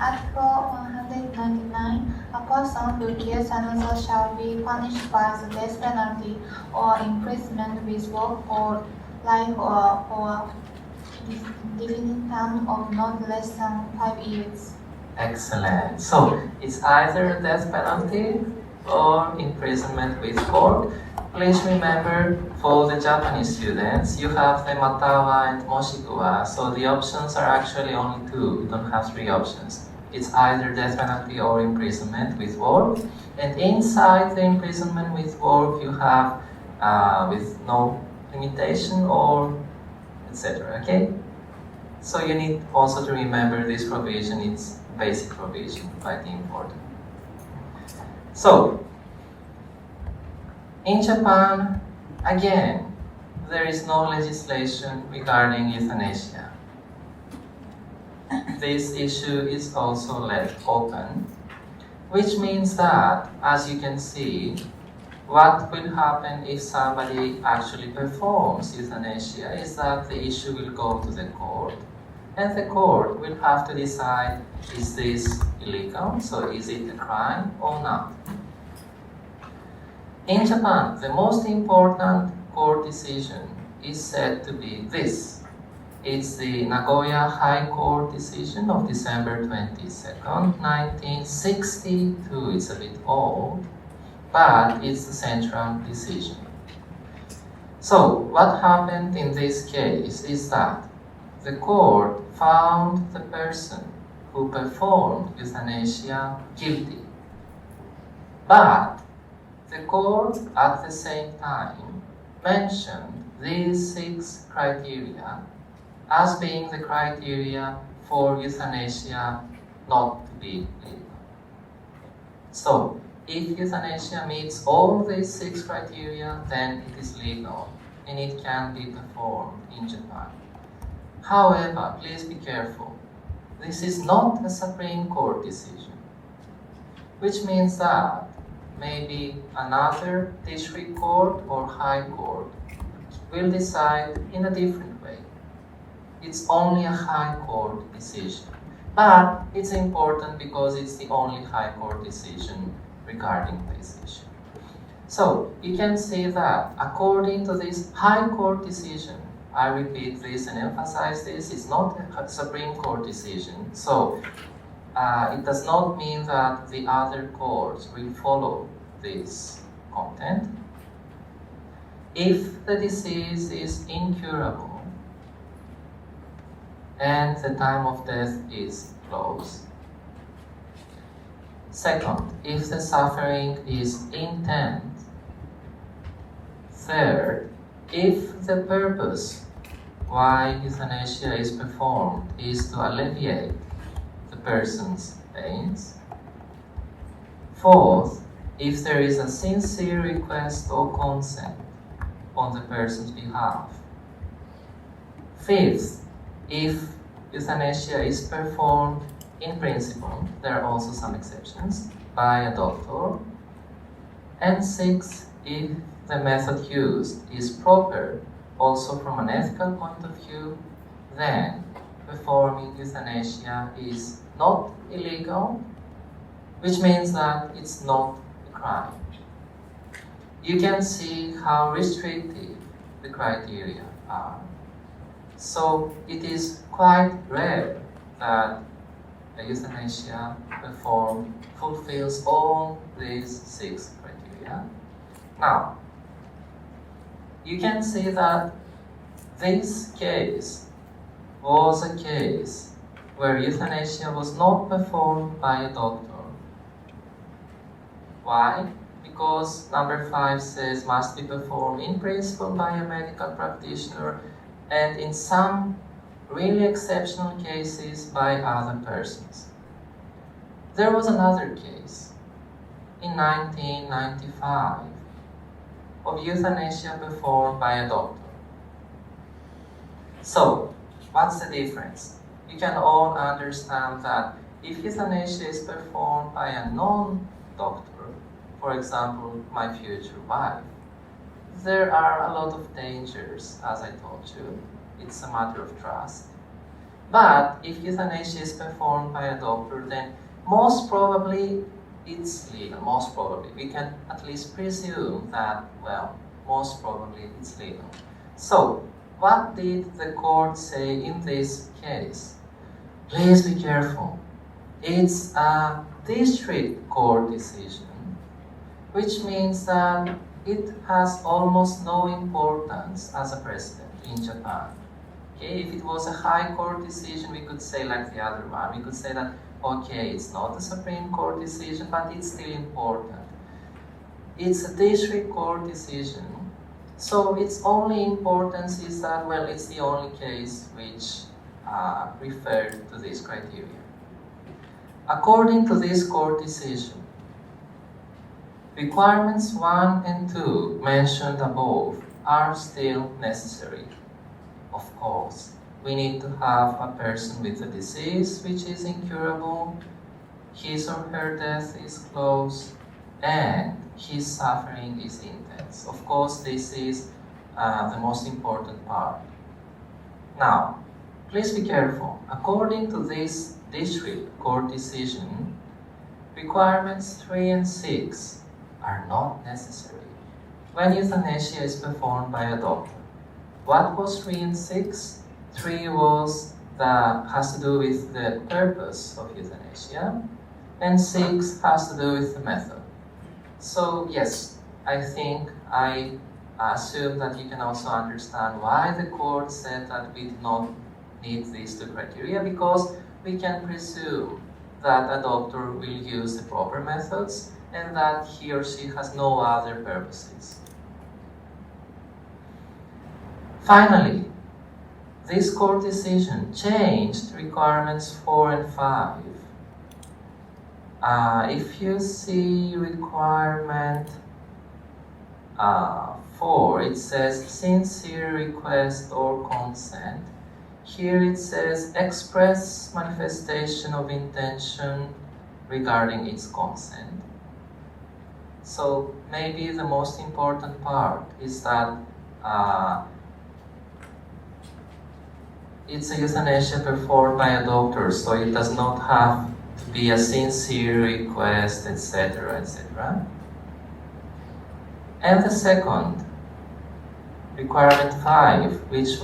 Article 199, a person who kills another shall be punished by the death penalty or imprisonment with work or life or definite term of not less than 5 years. Excellent. So it's either death penalty or imprisonment with court. Please remember, for the Japanese students, you have the Matawa and Moshikuwa, so the options are actually only 2. You don't have 3 options. It's either death penalty or imprisonment with work. And inside the imprisonment with work, you have with no limitation or etc. Okay? So you need also to remember this provision. It's basic provision, quite important. So, in Japan, again, there is no legislation regarding euthanasia. This issue is also left open, which means that, as you can see, what will happen if somebody actually performs euthanasia is that the issue will go to the court, and the court will have to decide, is this illegal, so is it a crime or not? In Japan, the most important court decision is said to be this. It's the Nagoya High Court decision of December 22nd, 1962. It's a bit old, but it's the central decision. So, what happened in this case is that the court found the person who performed euthanasia guilty. But the court at the same time mentioned these 6 criteria as being the criteria for euthanasia not to be legal. So, if euthanasia meets all these 6 criteria, then it is legal and it can be performed in Japan. However, please be careful. This is not a Supreme Court decision, which means that maybe another district court or high court will decide in a different way. It's only a high court decision. But it's important because it's the only high court decision regarding this issue. So you can see that according to this high court decision, I repeat this and emphasize this, it's not a Supreme Court decision. So it does not mean that the other courts will follow this content. If the disease is incurable and the time of death is close. Second, if the suffering is intense. Third, if the purpose why euthanasia is performed is to alleviate the person's pains. Fourth, if there is a sincere request or consent on the person's behalf. Fifth, if euthanasia is performed in principle, there are also some exceptions, by a doctor. And sixth, if the method used is proper, also from an ethical point of view, then performing euthanasia is not illegal, which means that it's not a crime. You can see how restrictive the criteria are. So it is quite rare that a euthanasia performed fulfills all these 6 criteria. Now, you can see that this case was a case where euthanasia was not performed by a doctor. Why? Because number 5 says must be performed in principle by a medical practitioner and in some really exceptional cases by other persons. There was another case in 1995 of euthanasia performed by a doctor. So, what's the difference? You can all understand that if euthanasia is performed by a non-doctor, for example, my future wife, there are a lot of dangers, as I told you. It's a matter of trust. But if euthanasia is performed by a doctor, then most probably it's legal. Most probably. We can at least presume that, well, most probably it's legal. So, what did the court say in this case? Please be careful. It's a district court decision, which means that it has almost no importance as a precedent in Japan. Okay, if it was a high court decision, we could say like the other one. We could say that, okay, it's not a Supreme Court decision, but it's still important. It's a district court decision, so its only importance is that, well, it's the only case which referred to this criteria. According to this court decision, requirements 1 and 2 mentioned above are still necessary. Of course, we need to have a person with a disease which is incurable, his or her death is close, and his suffering is intense. Of course, this is the most important part. Now, please be careful. According to this district court decision, requirements 3 and 6 are not necessary when euthanasia is performed by a doctor. What was 3 and 6? 3 has to do with the purpose of euthanasia, and 6 has to do with the method. So yes, I think I assume that you can also understand why the court said that we did not meet these two criteria because we can presume that a doctor will use the proper methods and that he or she has no other purposes. Finally, this court decision changed requirements 4 and 5. If you see requirement 4, it says sincere request or consent. Here it says express manifestation of intention regarding its consent. So maybe the most important part is that it's a euthanasia performed by a doctor, so it does not have to be a sincere request, etc., etc. And the second, requirement 5, which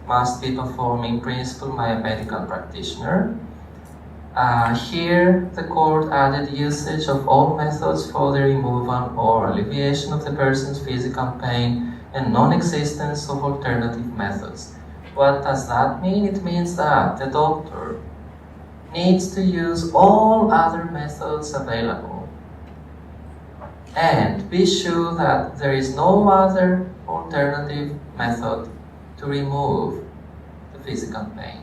must be performed in principle by a medical practitioner. Here, the court added usage of all methods for the removal or alleviation of the person's physical pain and non-existence of alternative methods. What does that mean? It means that the doctor needs to use all other methods available and be sure that there is no other alternative method to remove the physical pain.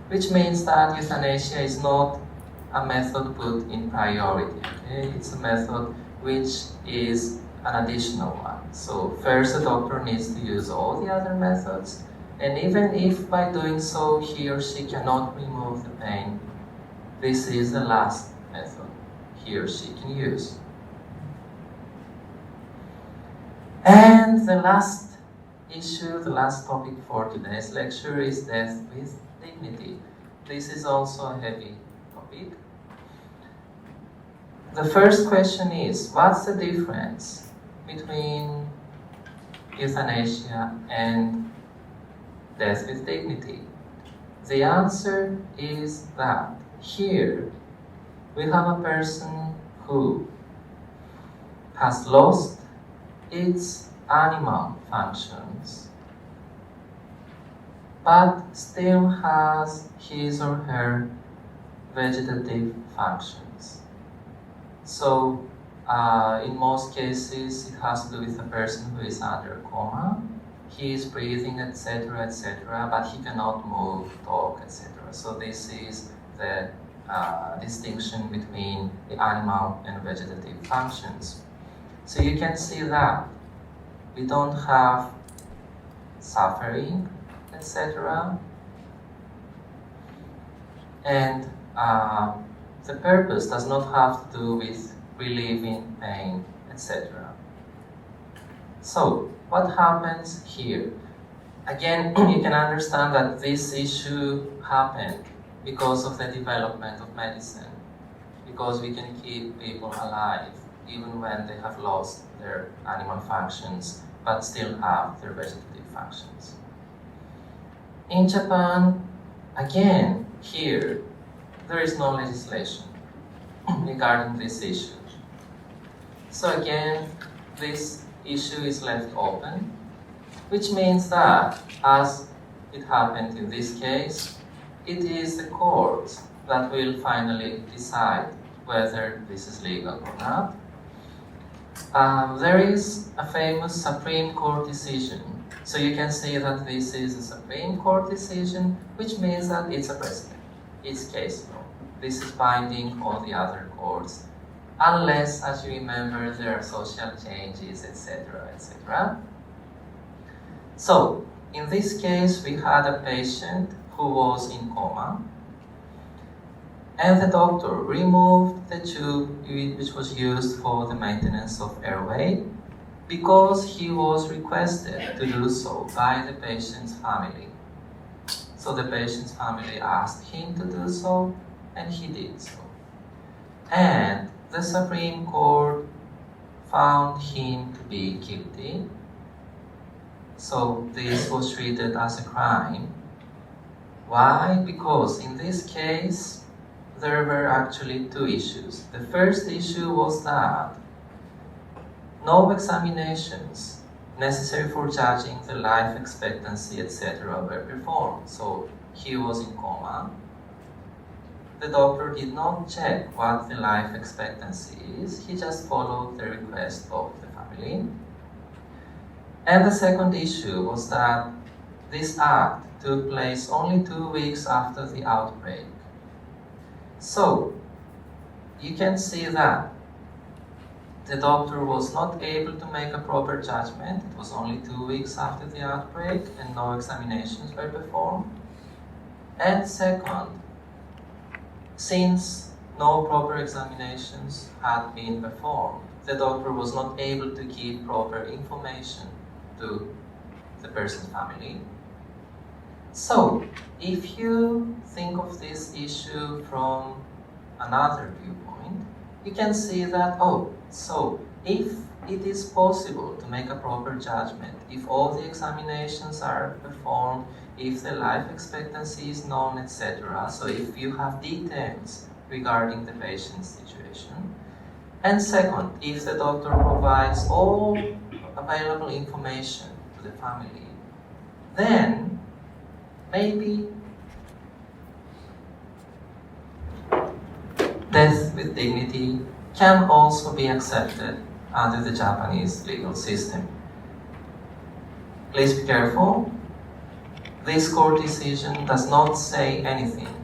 Which means that euthanasia is not a method put in priority. Okay? It's a method which is an additional one. So first the doctor needs to use all the other methods, and even if by doing so he or she cannot remove the pain, this is the last method he or she can use. And the last issue, the last topic for today's lecture is death with dignity. This is also a heavy topic. The first question is, what's the difference between euthanasia and death with dignity? The answer is that here we have a person who has lost its animal functions, but still has his or her vegetative functions. So, in most cases, it has to do with a person who is under a coma. He is breathing, etc., etc., but he cannot move, talk, etc. So this is the distinction between the animal and vegetative functions. So you can see that we don't have suffering, etc. And the purpose does not have to do with relieving pain, etc. So, what happens here? Again, you can understand that this issue happened because of the development of medicine, because we can keep people alive even when they have lost their animal functions but still have their vegetative functions. In Japan, again, here, there is no legislation regarding this issue. So again, this issue is left open, which means that, as it happened in this case, it is the court that will finally decide whether this is legal or not. There is a famous Supreme Court decision. So you can see that this is a Supreme Court decision, which means that it's a precedent. It's case law. This is binding on the other courts, unless, as you remember, there are social changes, etc., etc. So, in this case, we had a patient who was in coma, and the doctor removed the tube which was used for the maintenance of airway because he was requested to do so by the patient's family. So the patient's family asked him to do so, and he did so. And the Supreme Court found him to be guilty. So this was treated as a crime. Why? Because in this case, there were actually two issues. The first issue was that no examinations necessary for judging the life expectancy, etc. were performed. So he was in coma. The doctor did not check what the life expectancy is, he just followed the request of the family. And the second issue was that this act took place only 2 weeks after the outbreak. So, you can see that the doctor was not able to make a proper judgment. It was only 2 weeks after the outbreak and no examinations were performed. And second, since no proper examinations had been performed, the doctor was not able to give proper information to the person's family. So, if you think of this issue from another viewpoint, you can see that, so if it is possible to make a proper judgment, if all the examinations are performed, if the life expectancy is known, etc., so if you have details regarding the patient's situation, and second, if the doctor provides all available information to the family, then maybe death with dignity can also be accepted under the Japanese legal system. Please be careful. This court decision does not say anything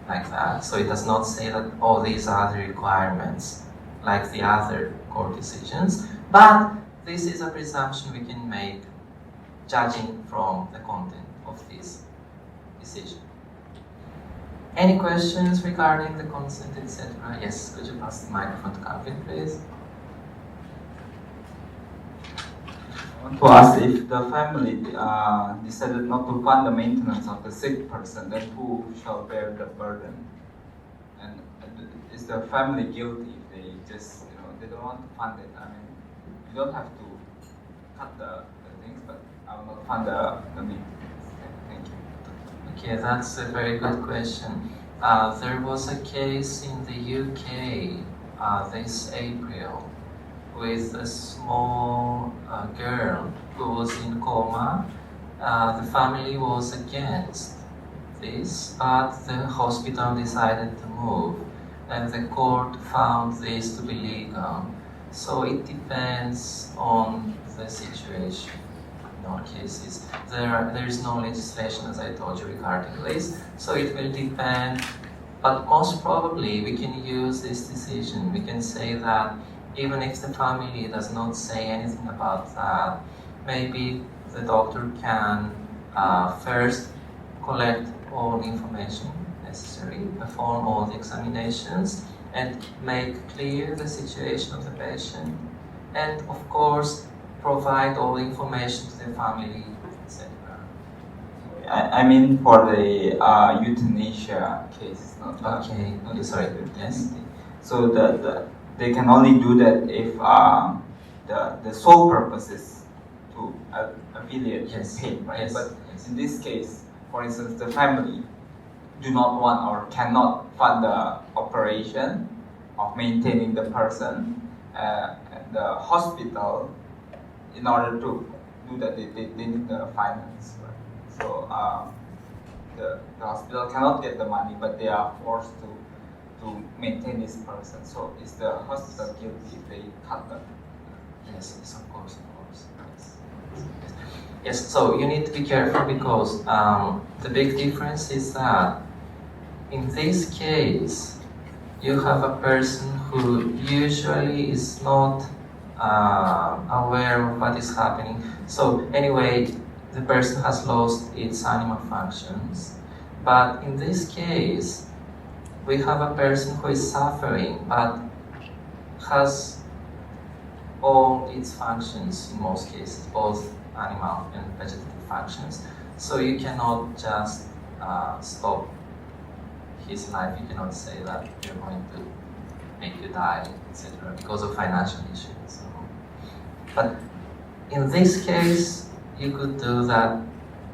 like that. So it does not say that, these are the requirements like the other court decisions. But this is a presumption we can make judging from the content of this decision. Any questions regarding the consent, etc.? Yes, could you pass the microphone to Calvin, please? I want to ask, if the family decided not to fund the maintenance of the sick person, then who shall bear the burden? And is the family guilty if they just, they don't want to fund it? I mean, you don't have to cut the things, but I will not fund the maintenance. Thank you. Okay, that's a very good question. There was a case in the UK this April with a small girl who was in coma. The family was against this, but the hospital decided to move, and the court found this to be legal. So it depends on the situation. In all cases, there is no legislation, as I told you, regarding this, so it will depend, but most probably we can use this decision. We can say that even if the family does not say anything about that, maybe the doctor can first collect all information necessary, perform all the examinations, and make clear the situation of the patient, and of course provide all the information to the family, etc. I mean for the euthanasia case, not Okay, sorry, yes. So they can only do that if the sole purpose is to alleviate pain, right? Yes. But in this case, for instance, the family do not want or cannot fund the operation of maintaining the person, and the hospital, in order to do that, they need the finance, right? So the hospital cannot get the money, but they are forced to maintain this person. So is the hospital guilty if they cut them? Yes, of course. Yes, so you need to be careful because the big difference is that in this case, you have a person who usually is not aware of what is happening. So anyway, the person has lost its animal functions. But in this case, we have a person who is suffering but has all its functions in most cases, both animal and vegetative functions. So you cannot just stop his life. You cannot say that you're going to make you die, etc., because of financial issues. So, but in this case, you could do that.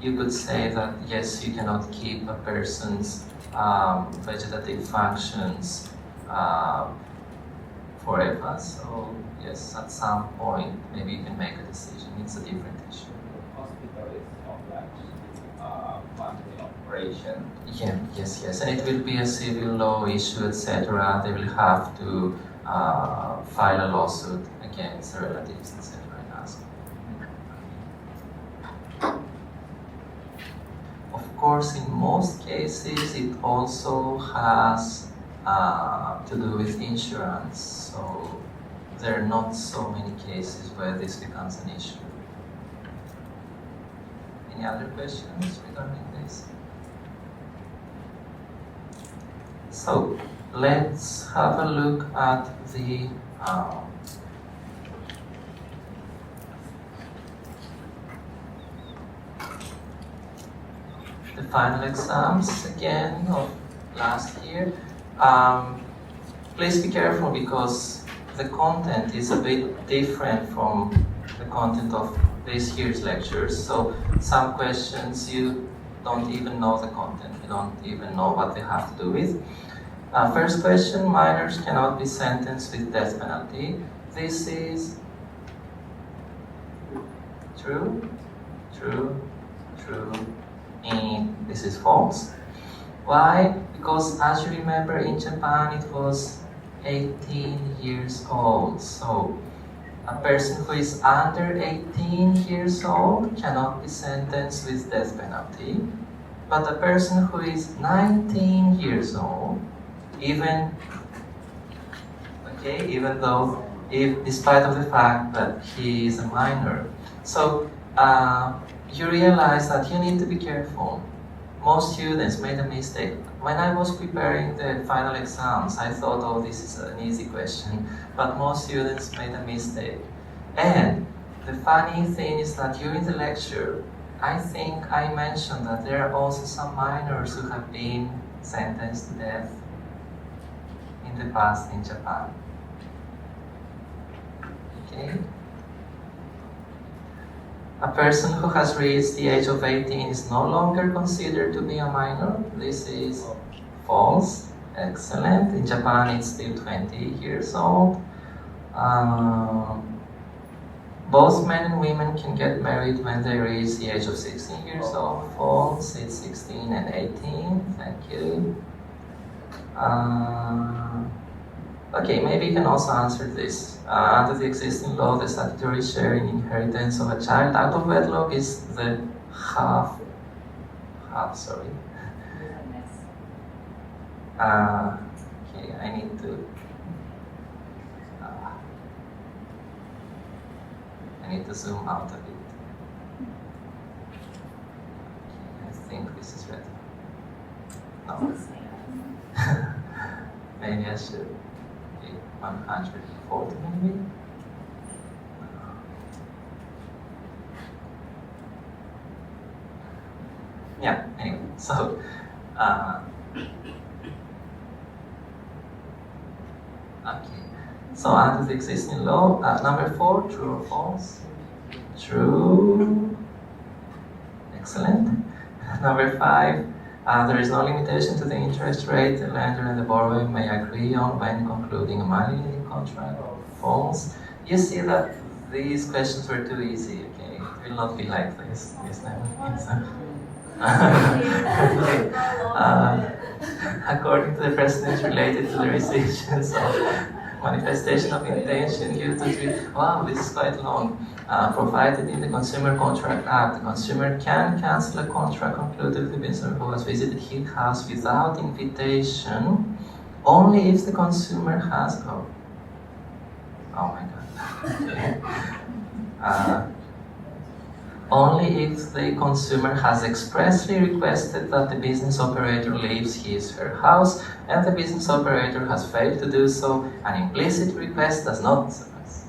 You could say that yes, you cannot keep a person's vegetative functions forever. So yes, at some point, maybe you can make a decision. It's a different of like fund the operation. Yeah, yes, and it will be a civil law issue, etc. They will have to file a lawsuit against the relatives, etc. and ask. Of course, in most cases, it also has to do with insurance, so there are not so many cases where this becomes an issue. Any other questions regarding this? So let's have a look at the final exams again of last year. Please be careful because the content is a bit different from the content of this year's lectures. So some questions you don't even know the content, you don't even know what they have to do with. First question, minors cannot be sentenced with death penalty. This is true, and this is false. Why? Because as you remember, in Japan it was 18 years old. So a person who is under 18 years old cannot be sentenced with death penalty. But a person who is 19 years old, even though, despite of the fact that he is a minor. So you realize that you need to be careful. Most students made a mistake. When I was preparing the final exams, I thought, oh, this is an easy question, but most students made a mistake. And the funny thing is that during the lecture, I think I mentioned that there are also some minors who have been sentenced to death in the past in Japan. Okay? A person who has reached the age of 18 is no longer considered to be a minor. This is false. Excellent. In Japan, it's still 20 years old. Both men and women can get married when they reach the age of 16 years old. False. It's 16 and 18. Thank you. Okay, maybe you can also answer this. Under the existing law, the statutory share in inheritance of a child out of wedlock is the half, sorry. Okay, I need to zoom out a bit. Okay, I think this is better. No. Maybe I should. 140 maybe? Yeah, anyway, so okay. So under the existing law, number 4, true or false? True. Excellent. Number 5, there is no limitation to the interest rate the lender and the borrower may agree on when concluding a money lending contract. False. You see that these questions were too easy, okay? It will not be like this time. Okay. According to the precedents related to the rescissions of manifestation of intention, wow, this is quite long. Provided in the Consumer Contract Act, the consumer can cancel a contract concluded with the business who has visited his house without invitation, only if the consumer has. Oh my God. Only if the consumer has expressly requested that the business operator leaves his or her house and the business operator has failed to do so, an implicit request does not suffice.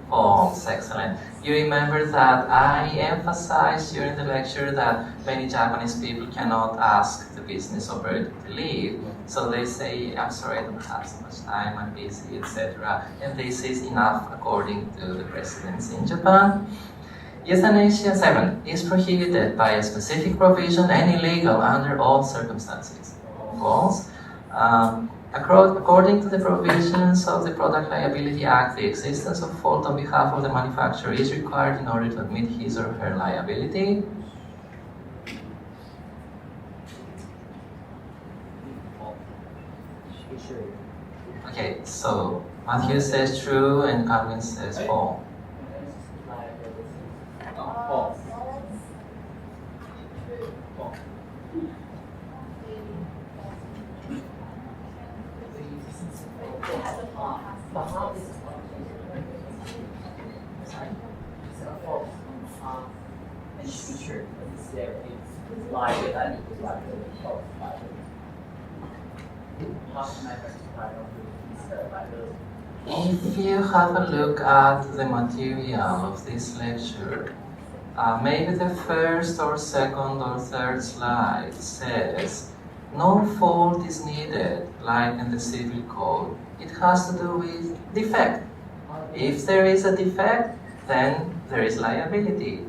False. Excellent. You remember that I emphasized during the lecture that many Japanese people cannot ask the business operator to leave. So they say, I'm sorry, I don't have so much time, I'm busy, etc. And this is enough according to the precedents in Japan. Euthanasia 7 is prohibited by a specific provision and illegal under all circumstances. False. According to the provisions of the Product Liability Act, the existence of fault on behalf of the manufacturer is required in order to admit his or her liability. Okay, so Matthew says true and Calvin says false. False. It should be true, because it's there, it's liable, that equals liability, false liability. How can I rectify this liability? If you have a look at the material of this lecture, maybe the first or second or third slide says no fault is needed, like in the civil code. It has to do with defect. If there is a defect, then there is liability.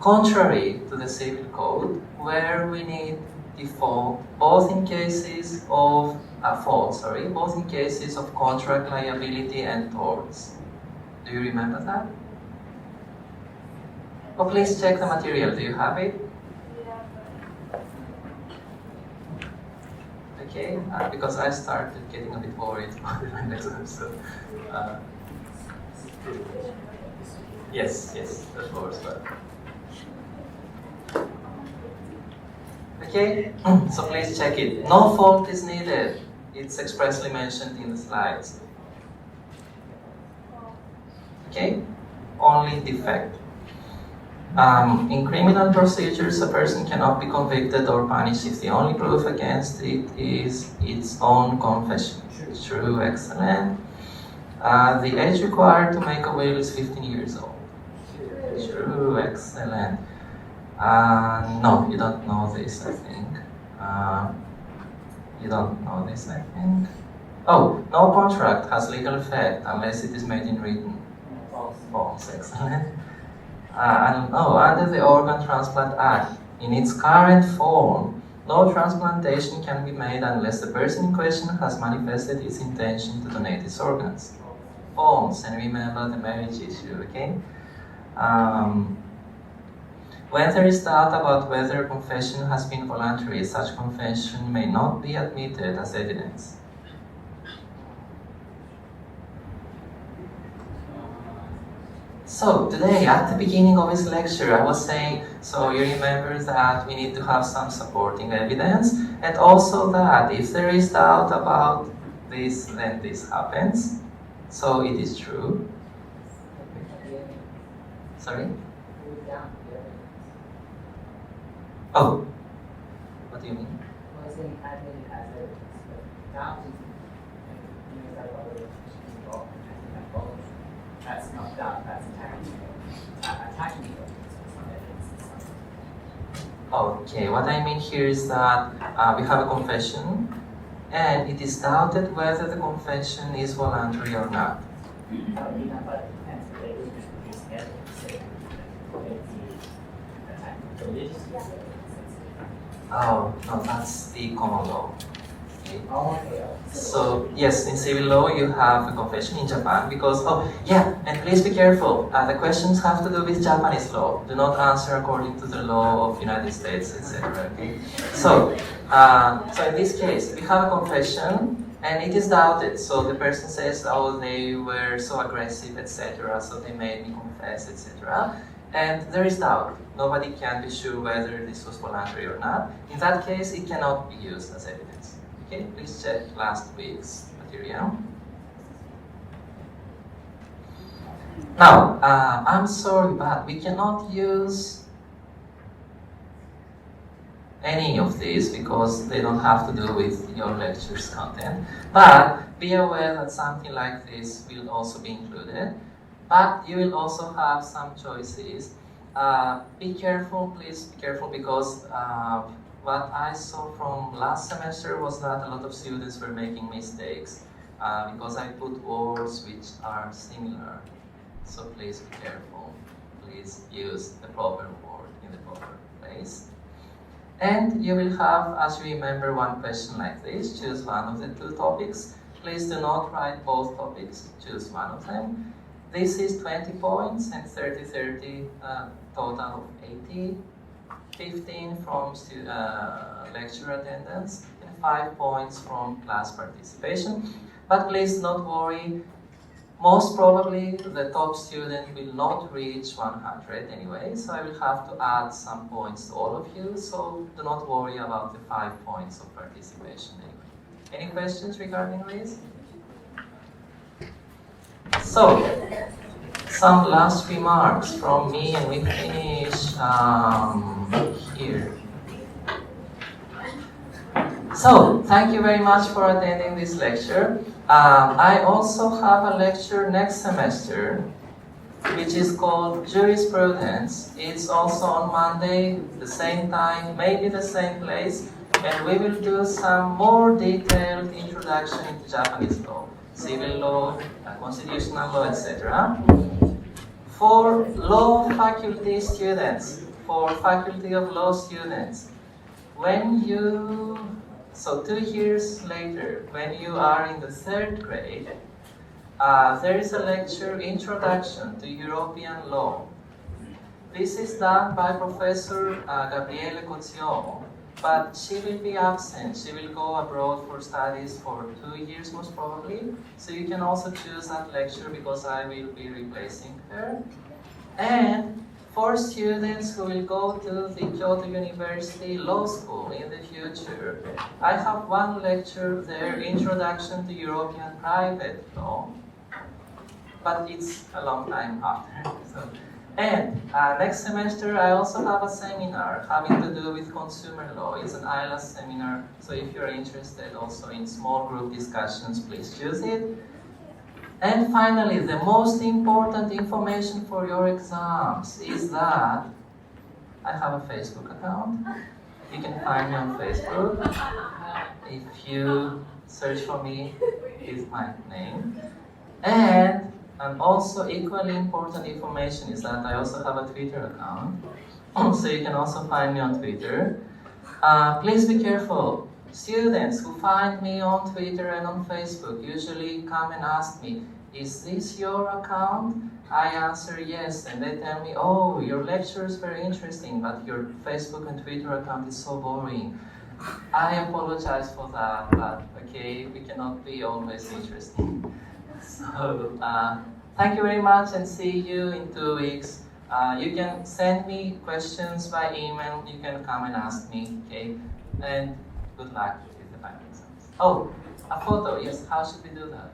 Contrary to the civil code, where we need default both in cases of both in cases of contract liability and torts. Do you remember that? Oh, please check the material. Do you have it? Okay, because I started getting a bit worried about the mechanism. So, yes, of course. But okay, so please check it. No fault is needed. It's expressly mentioned in the slides. Okay, only defect. In criminal procedures, a person cannot be convicted or punished if the only proof against it is its own confession. True, excellent. The age required to make a will is 15 years old. True, excellent. No, you don't know this, I think. You don't know this, I think. Oh, no contract has legal effect unless it is made in written. False, excellent. Under the Organ Transplant Act, in its current form, no transplantation can be made unless the person in question has manifested its intention to donate its organs. False, and remember the marriage issue, okay? When there is doubt about whether a confession has been voluntary, such confession may not be admitted as evidence. So today, at the beginning of this lecture, I was saying, so you remember that we need to have some supporting evidence, and also that if there is doubt about this, then this happens. So it is true. Sorry? Oh, what do you mean? That's not doubt, that's attacking it. Okay, what I mean here is that we have a confession, and it is doubted whether the confession is voluntary or not. Oh, no, that's the common law. Okay. So, yes, in civil law you have a confession in Japan because, and please be careful, the questions have to do with Japanese law. Do not answer according to the law of United States, etc. Okay? So in this case, we have a confession and it is doubted. So the person says, oh, they were so aggressive, etc., so they made me confess, etc. And there is doubt. Nobody can be sure whether this was voluntary or not. In that case, it cannot be used as evidence. Okay, please check last week's material. Now, I'm sorry, but we cannot use any of these because they don't have to do with your lecture's content. But be aware that something like this will also be included. But you will also have some choices. Be careful, please be careful, because what I saw from last semester was that a lot of students were making mistakes because I put words which are similar. So please be careful. Please use the proper word in the proper place. And you will have, as you remember, one question like this. Choose one of the two topics. Please do not write both topics. Choose one of them. This is 20 points and 30-30, total of 80. 15 from lecture attendance and 5 points from class participation. But please not worry, most probably the top student will not reach 100 anyway, so I will have to add some points to all of you, so do not worry about the 5 points of participation anyway. Any questions regarding this? So, some last remarks from me and we finish here. So, thank you very much for attending this lecture. I also have a lecture next semester which is called Jurisprudence. It's also on Monday, the same time, maybe the same place, and we will do some more detailed introduction into Japanese law, civil law, constitutional law, etc. For law faculty students, for faculty of law students, so 2 years later, when you are in the 3rd grade, there is a lecture, Introduction to European Law. This is done by Professor Gabriele Cozziomo, but she will be absent. She will go abroad for studies for 2 years most probably. So you can also choose that lecture because I will be replacing her. And for students who will go to the Kyoto University Law School in the future, I have one lecture there, Introduction to European Private Law, but it's a long time after. And next semester I also have a seminar having to do with consumer law. It's an ILAS seminar, so if you're interested also in small group discussions, please choose it. And finally, the most important information for your exams is that I have a Facebook account. You can find me on Facebook. If you search for me, it's my name. And also equally important information is that I also have a Twitter account. So you can also find me on Twitter. Please be careful. Students who find me on Twitter and on Facebook usually come and ask me, is this your account? I answer yes, and they tell me, oh, your lecture is very interesting, but your Facebook and Twitter account is so boring. I apologize for that, but okay, we cannot be always interesting. So, thank you very much and see you in 2 weeks. You can send me questions by email, you can come and ask me, okay? And good luck with the final exams. Oh, a photo, yes, how should we do that?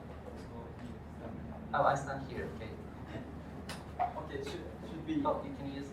Oh, I stand here, okay. Okay, should we? Oh, you can use it.